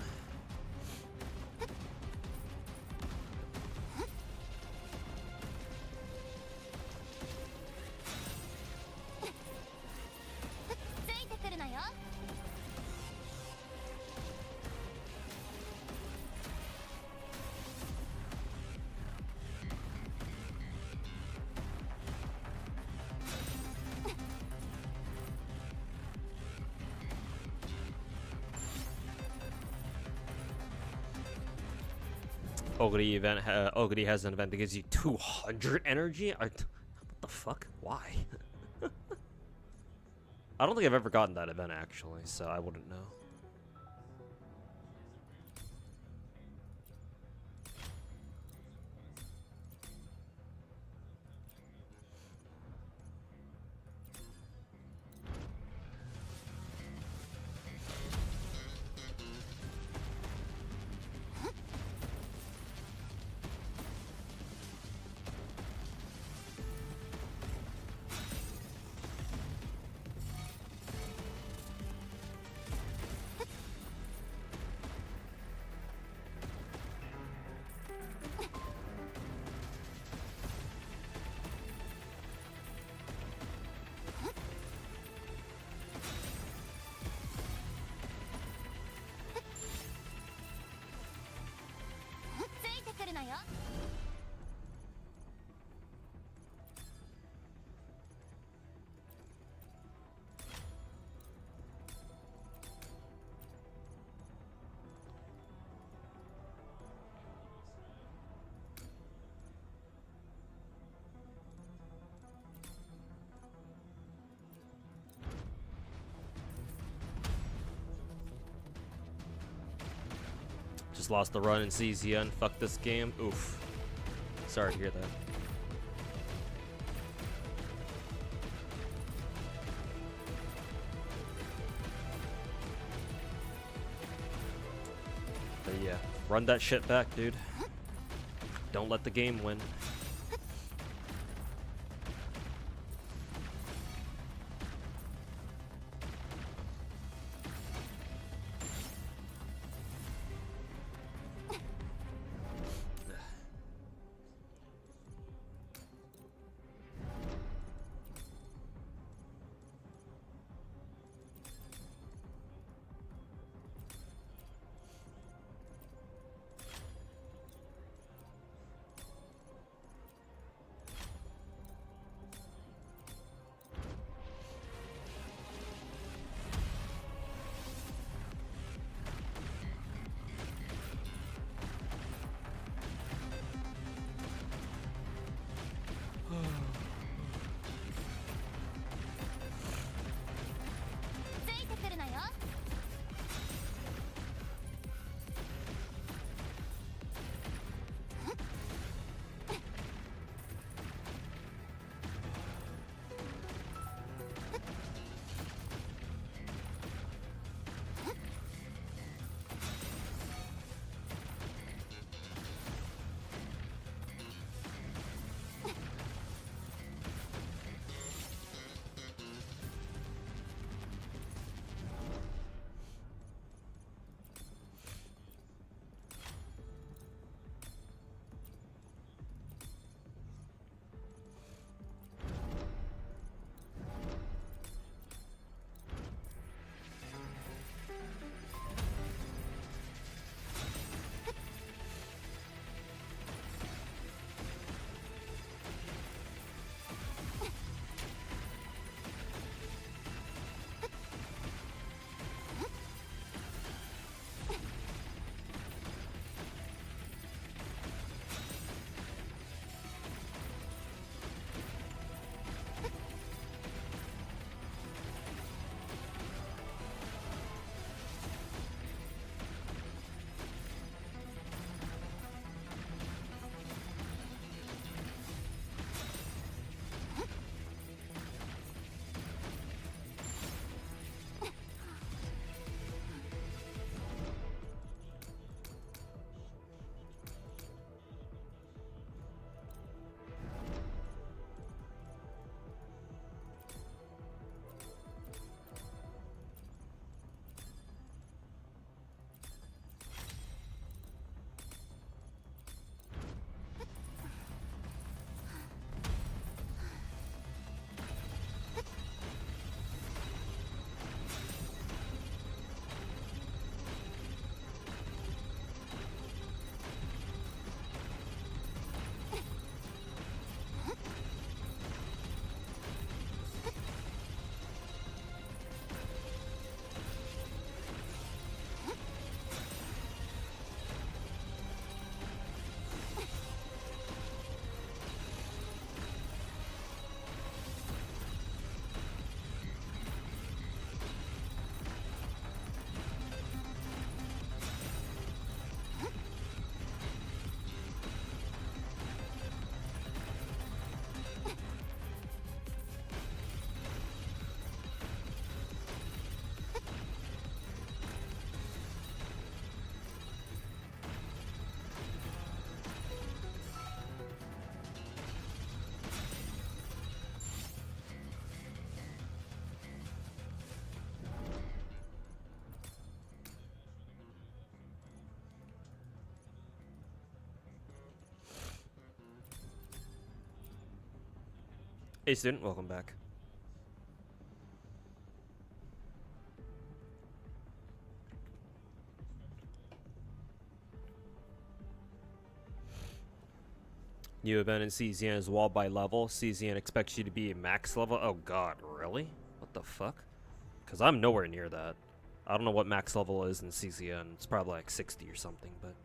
Ogre has an event that gives you 200 energy? What the fuck? Why? I don't think I've ever gotten that event, actually, so I wouldn't know. Just lost the run in CZN. Fuck this game. Oof. Sorry to hear that. But yeah, run that shit back, dude. Don't let the game win. Hey student, welcome back. New event in CZN is walled by level. CZN expects you to be max level. Oh god, really? What the fuck? Because I'm nowhere near that. I don't know what max level is in CZN. It's probably like 60 or something, but...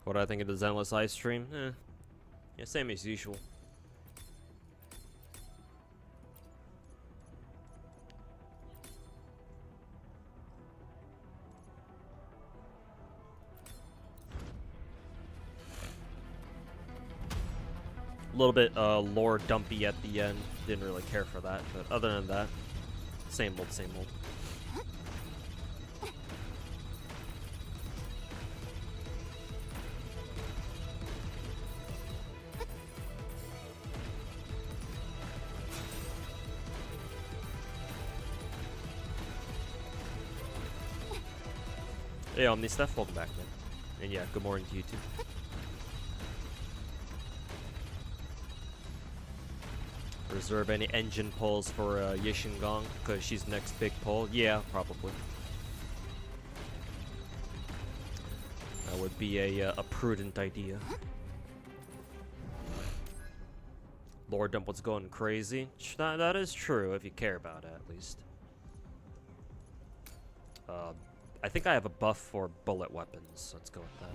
What do I think of the Zenless ice stream? Yeah, same as usual. A little bit lore dumpy at the end. Didn't really care for that, but other than that, same old, same old. Hey, Omni-Steph, welcome back, man. And yeah, good morning to you too. Reserve any engine pulls for Yishingong, because she's next big pull. Yeah, probably. That would be a prudent idea. Lord Dump what's going crazy. That is true, if you care about it, at least. I think I have a buff for bullet weapons. Let's go with that.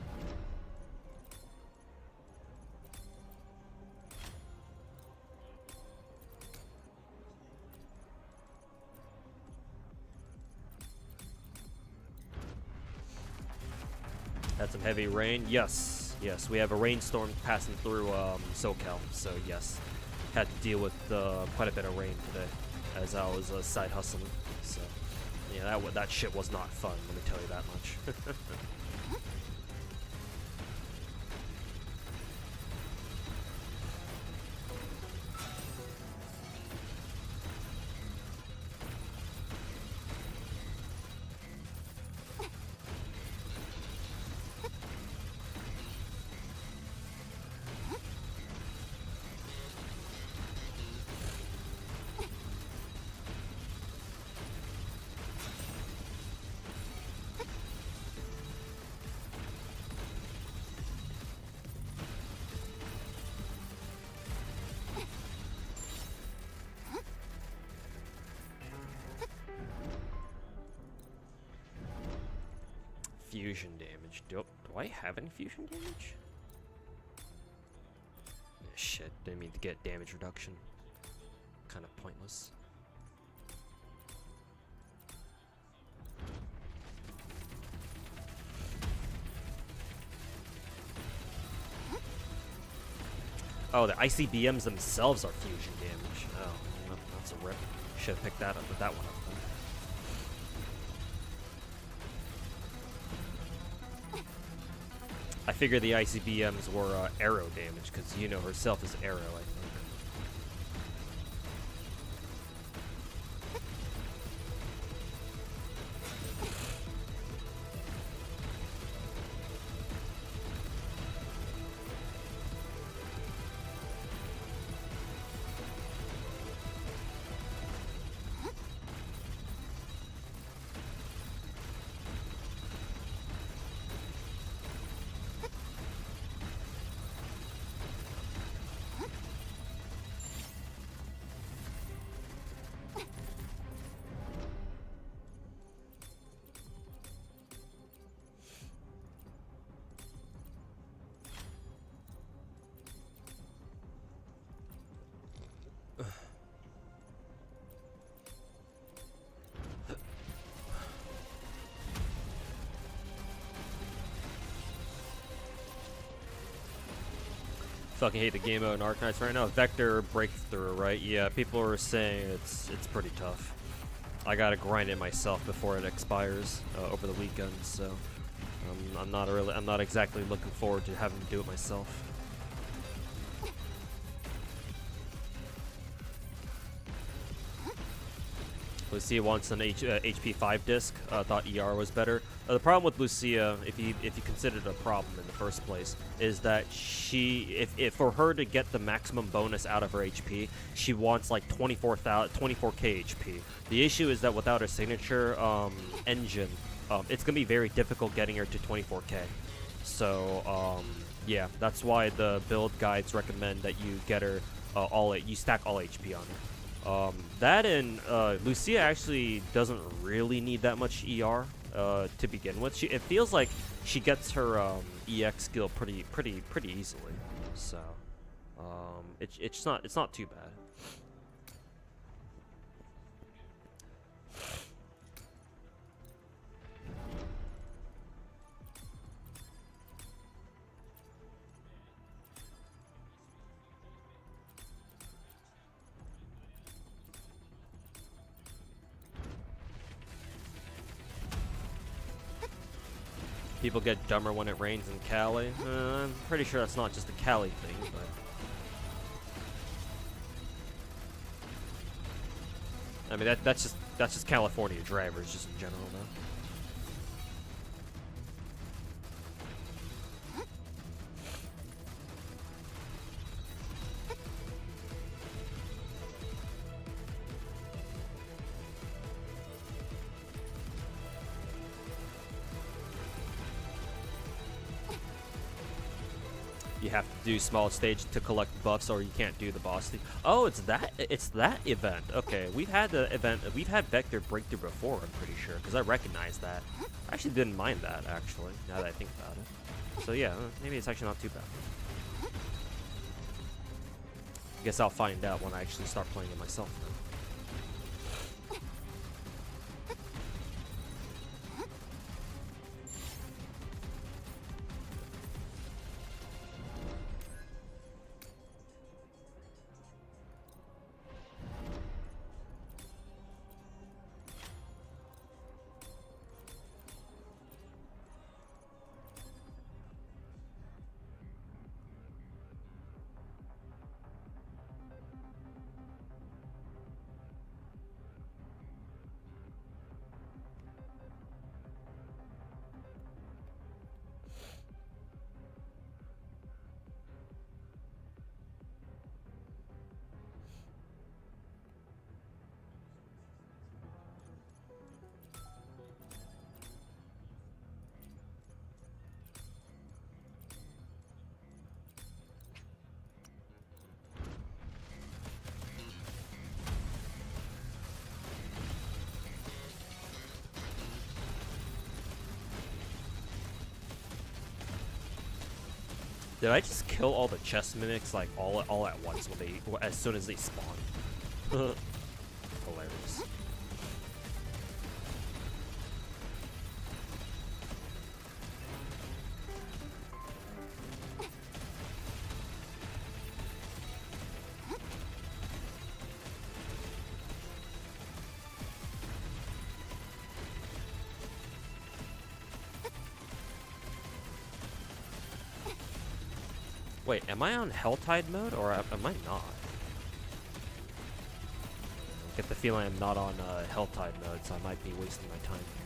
Had some heavy rain. Yes, yes, we have a rainstorm passing through SoCal. So yes, had to deal with quite a bit of rain today as I was side hustling. So yeah, that shit was not fun. Let me tell you that much. Fusion damage. Do I have any fusion damage? Shit, didn't mean to get damage reduction. Kind of pointless. Oh, the ICBMs themselves are fusion damage. Oh, well, that's a rip. Should have picked that up with that one up. I figure the ICBMs were arrow damage, because Yuno herself is arrow, I think. Fucking hate the game mode in Arknights right now. Vector breakthrough, right? Yeah, people are saying it's pretty tough. I gotta grind it myself before it expires over the weekend, so I'm not exactly looking forward to having to do it myself. Lucia wants an HP 5 disc. Thought ER was better. The problem with Lucia, if you consider it a problem in the first place, is that if for her to get the maximum bonus out of her HP, she wants like 24k HP. The issue is that without her signature engine, it's gonna be very difficult getting her to 24k. So yeah, that's why the build guides recommend that you get her you stack all HP on her. That and Lucia actually doesn't really need that much ER to begin with. It feels like she gets her EX skill pretty easily. So it's not too bad. People get dumber when it rains in Cali. I'm pretty sure that's not just a Cali thing, but I mean that's just California drivers just in general, though. You have to do small stage to collect buffs, or you can't do the boss thing. Oh, it's that event. Okay, we've had the event. We've had Vector Breakthrough before. I'm pretty sure, because I recognize that. I actually didn't mind that, actually. Now that I think about it. So yeah, maybe it's actually not too bad. I guess I'll find out when I actually start playing it myself now. Did I just kill all the chest mimics like all at once when as soon as they spawn? Hilarious. Wait, am I on Helltide mode, or am I not? I get the feeling I'm not on Helltide mode, so I might be wasting my time here.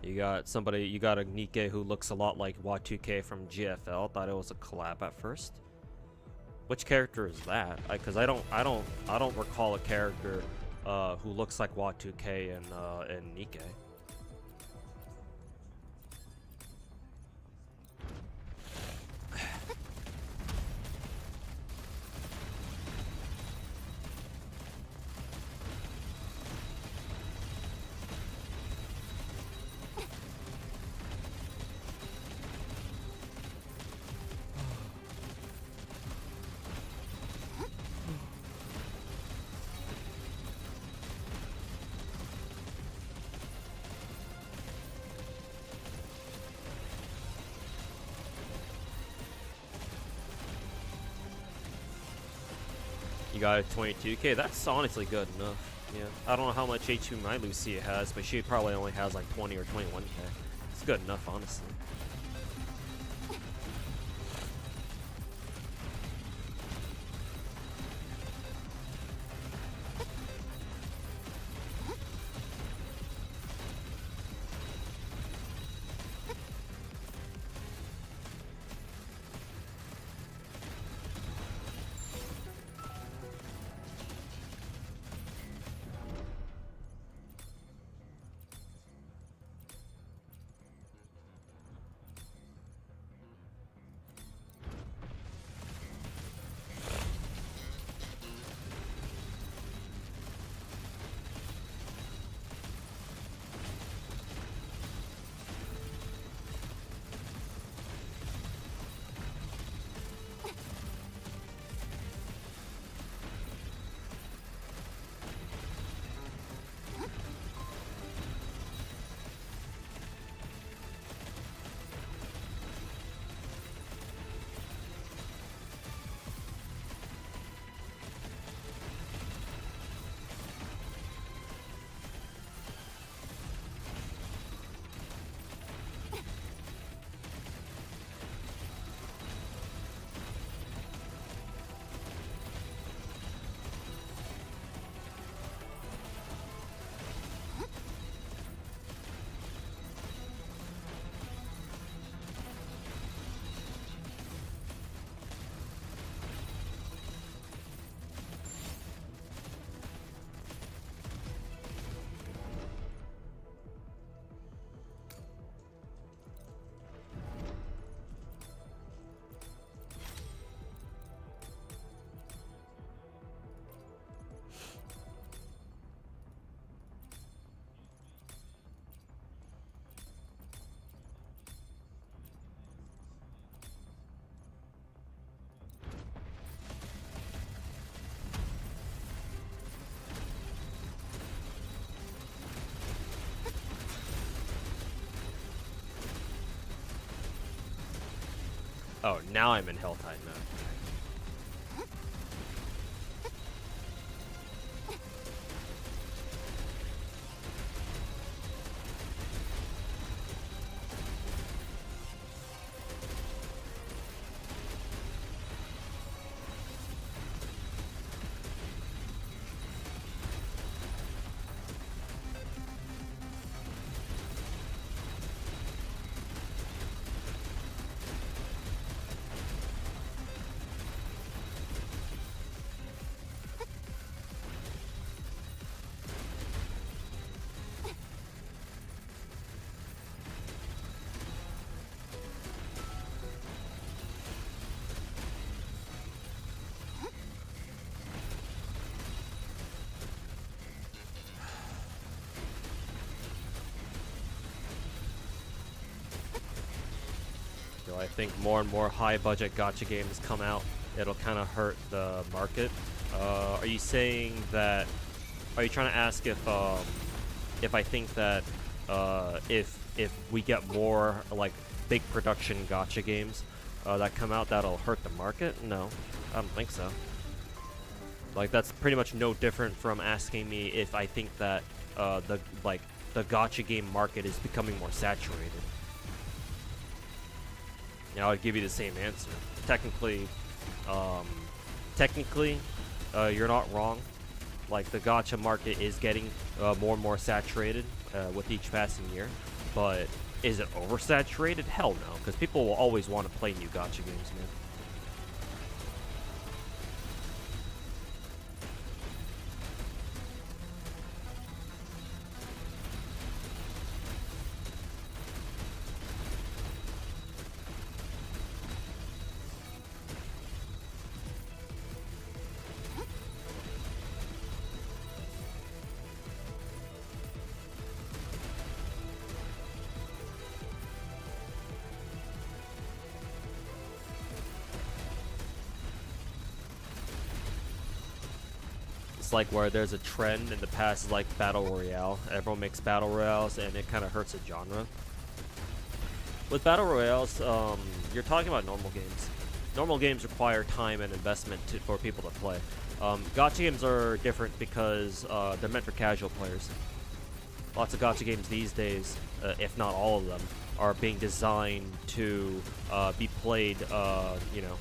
You got a Nikke who looks a lot like Y2K from GFL. Thought it was a collab at first. Which character is that? Because I don't recall a character who looks like Y2K and Nikke. You got a 22k. That's honestly good enough. Yeah, I don't know how much HP my Lucia has, but she probably only has like 20 or 21k. It's good enough, honestly. Oh, now I'm in Helltide mode. I think more and more high-budget gacha games come out, it'll kind of hurt the market. Are you saying that? Are you trying to ask if I think that if we get more like big production gacha games that come out, that'll hurt the market? No, I don't think so. Like that's pretty much no different from asking me if I think that the gacha game market is becoming more saturated. Yeah, I would give you the same answer. Technically, you're not wrong. Like the gacha market is getting more and more saturated with each passing year, but is it oversaturated? Hell no, because people will always want to play new gacha games, man. Like where there's a trend in the past, like battle royale. Everyone makes battle royales, and it kind of hurts the genre. With battle royales, you're talking about normal games. normal games require time and investment for people to play. Gacha games are different because they're meant for casual players. Lots of gacha games these days, if not all of them, are being designed to be played, you know,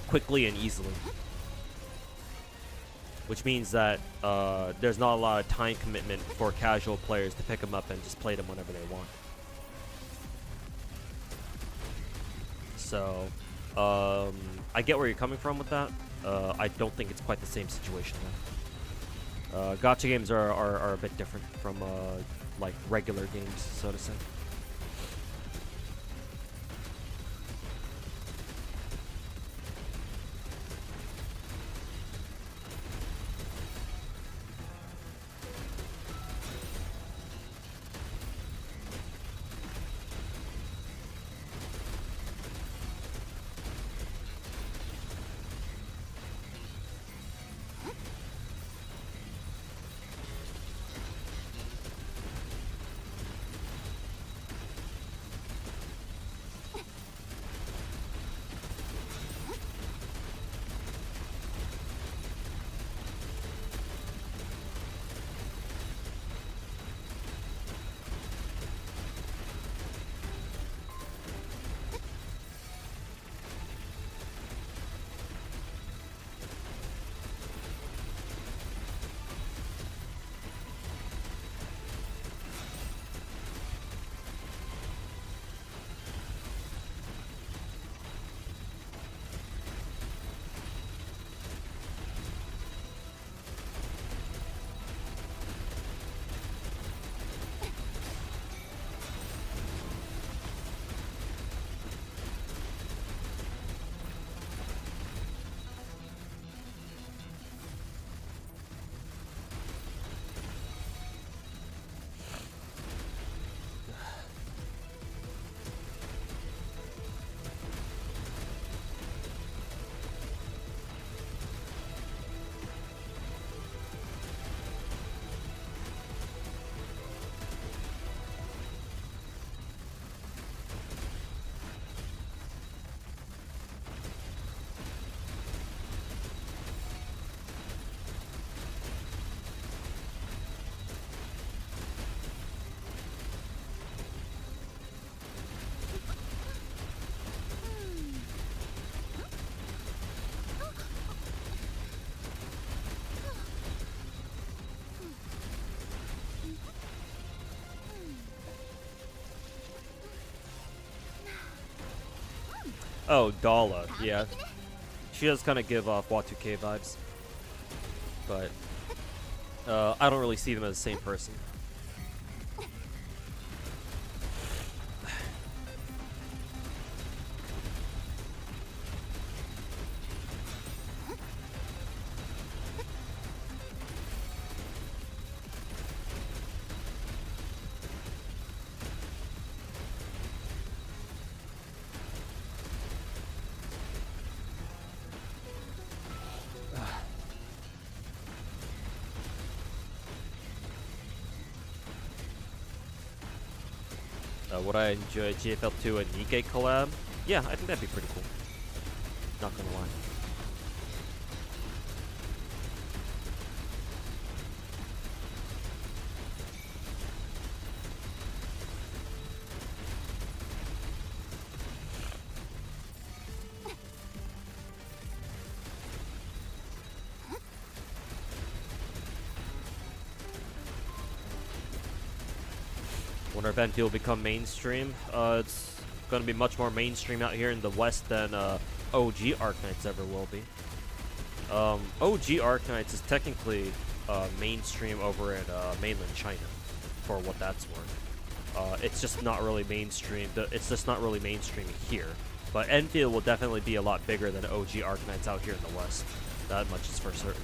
quickly and easily. Which means that there's not a lot of time commitment for casual players to pick them up and just play them whenever they want. So, I get where you're coming from with that. I don't think it's quite the same situation though. Gacha games are a bit different from like regular games, so to say. Oh, Dala, yeah. She does kind of give off Y2K vibes. But, I don't really see them as the same person. Would I enjoy GFL2 and Nikkei collab? Yeah, I think that'd be pretty cool. Not gonna lie. When our event will become mainstream, it's going to be much more mainstream out here in the West than OG Arknights ever will be. OG Arknights is technically mainstream over in mainland China, for what that's worth. It's just not really mainstream. It's just not really mainstream here. But Enfield will definitely be a lot bigger than OG Arknights out here in the West. That much is for certain.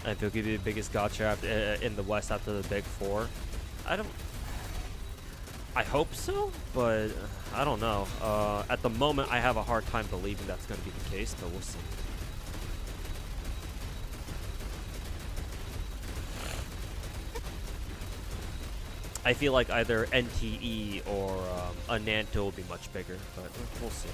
if he'll give you the biggest gacha after, in the West after the big four. I hope so, but I don't know. At the moment, I have a hard time believing that's going to be the case, but we'll see. I feel like either NTE or Ananto will be much bigger, but we'll see.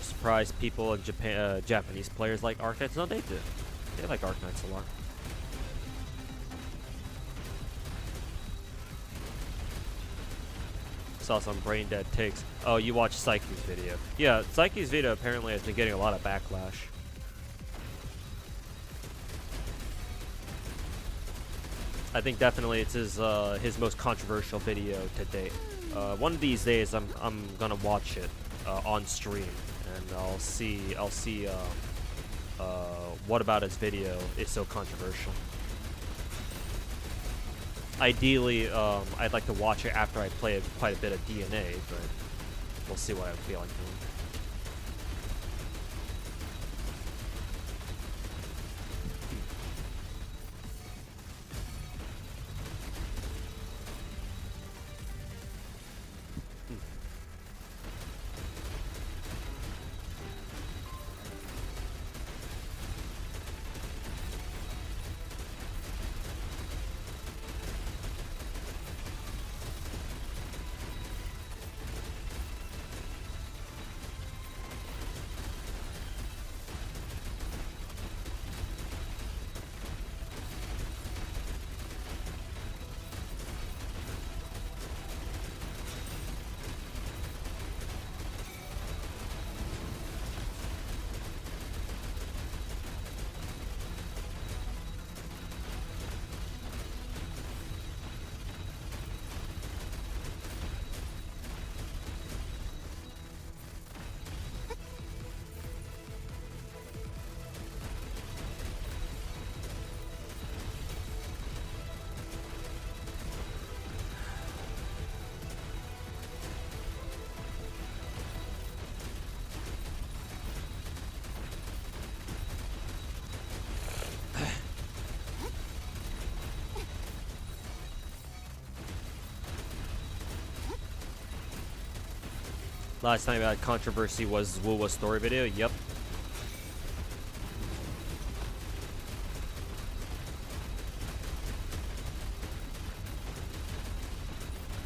Surprised people in Japan, Japanese players like Arknights. No, they do. They like Arknights a lot. Saw some brain dead takes. Oh, you watched Psyche's video. Yeah, Psyche's video apparently has been getting a lot of backlash. I think definitely it's his most controversial video to date. One of these days, I'm gonna watch it on stream, and I'll see what about his video is so controversial. Ideally, I'd like to watch it after I play quite a bit of DNA, but we'll see what I feel like doing. Last time I had controversy was Wuwa's story video. Yep.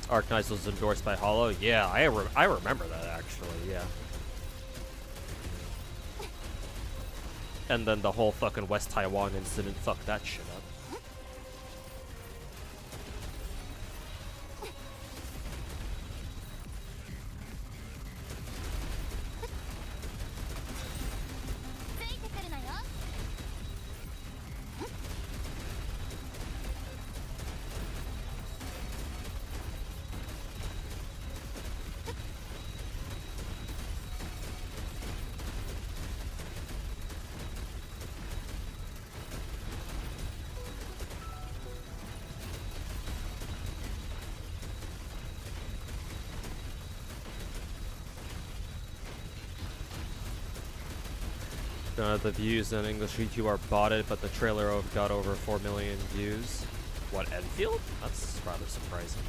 Arknights was endorsed by Hollow. Yeah, I remember that actually. Yeah. And then the whole fucking West Taiwan incident. Fuck that shit up. The views on English YouTube are botted, but the trailer got over 4 million views. What, Enfield? That's rather surprising.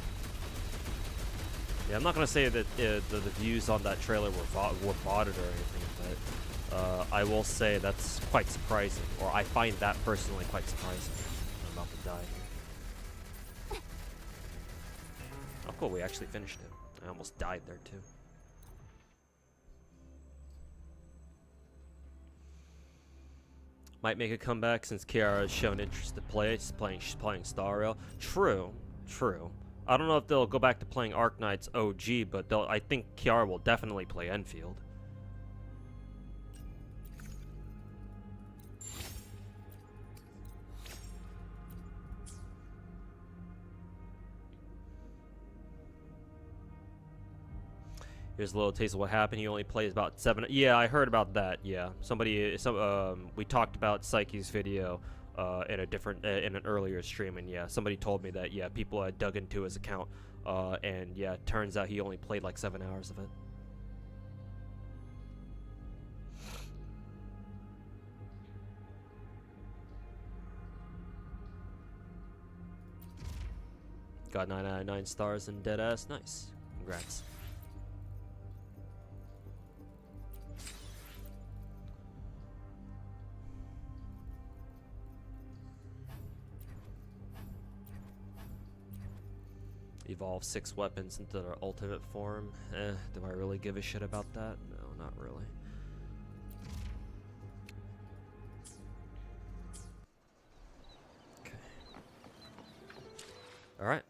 Yeah, I'm not gonna say that the views on that trailer were botted or anything, but I will say that's quite surprising, or I find that personally quite surprising. I'm about to die here. Oh, cool, we actually finished it. I almost died there too. Might make a comeback since Kiara has shown interest to play. She's playing Star Rail. True. I don't know if they'll go back to playing Arknights OG, but I think Kiara will definitely play Enfield. Here's a little taste of what happened. He only plays about 7. Yeah, I heard about that. Yeah, we talked about Psyche's video in an earlier stream, and yeah, somebody told me that yeah, people had dug into his account, and yeah, it turns out he only played like 7 hours of it. got 9 out of 9 stars in Deadass. Nice. Congrats. Evolve 6 weapons into their ultimate form. Do I really give a shit about that? No, not really. Okay. Alright.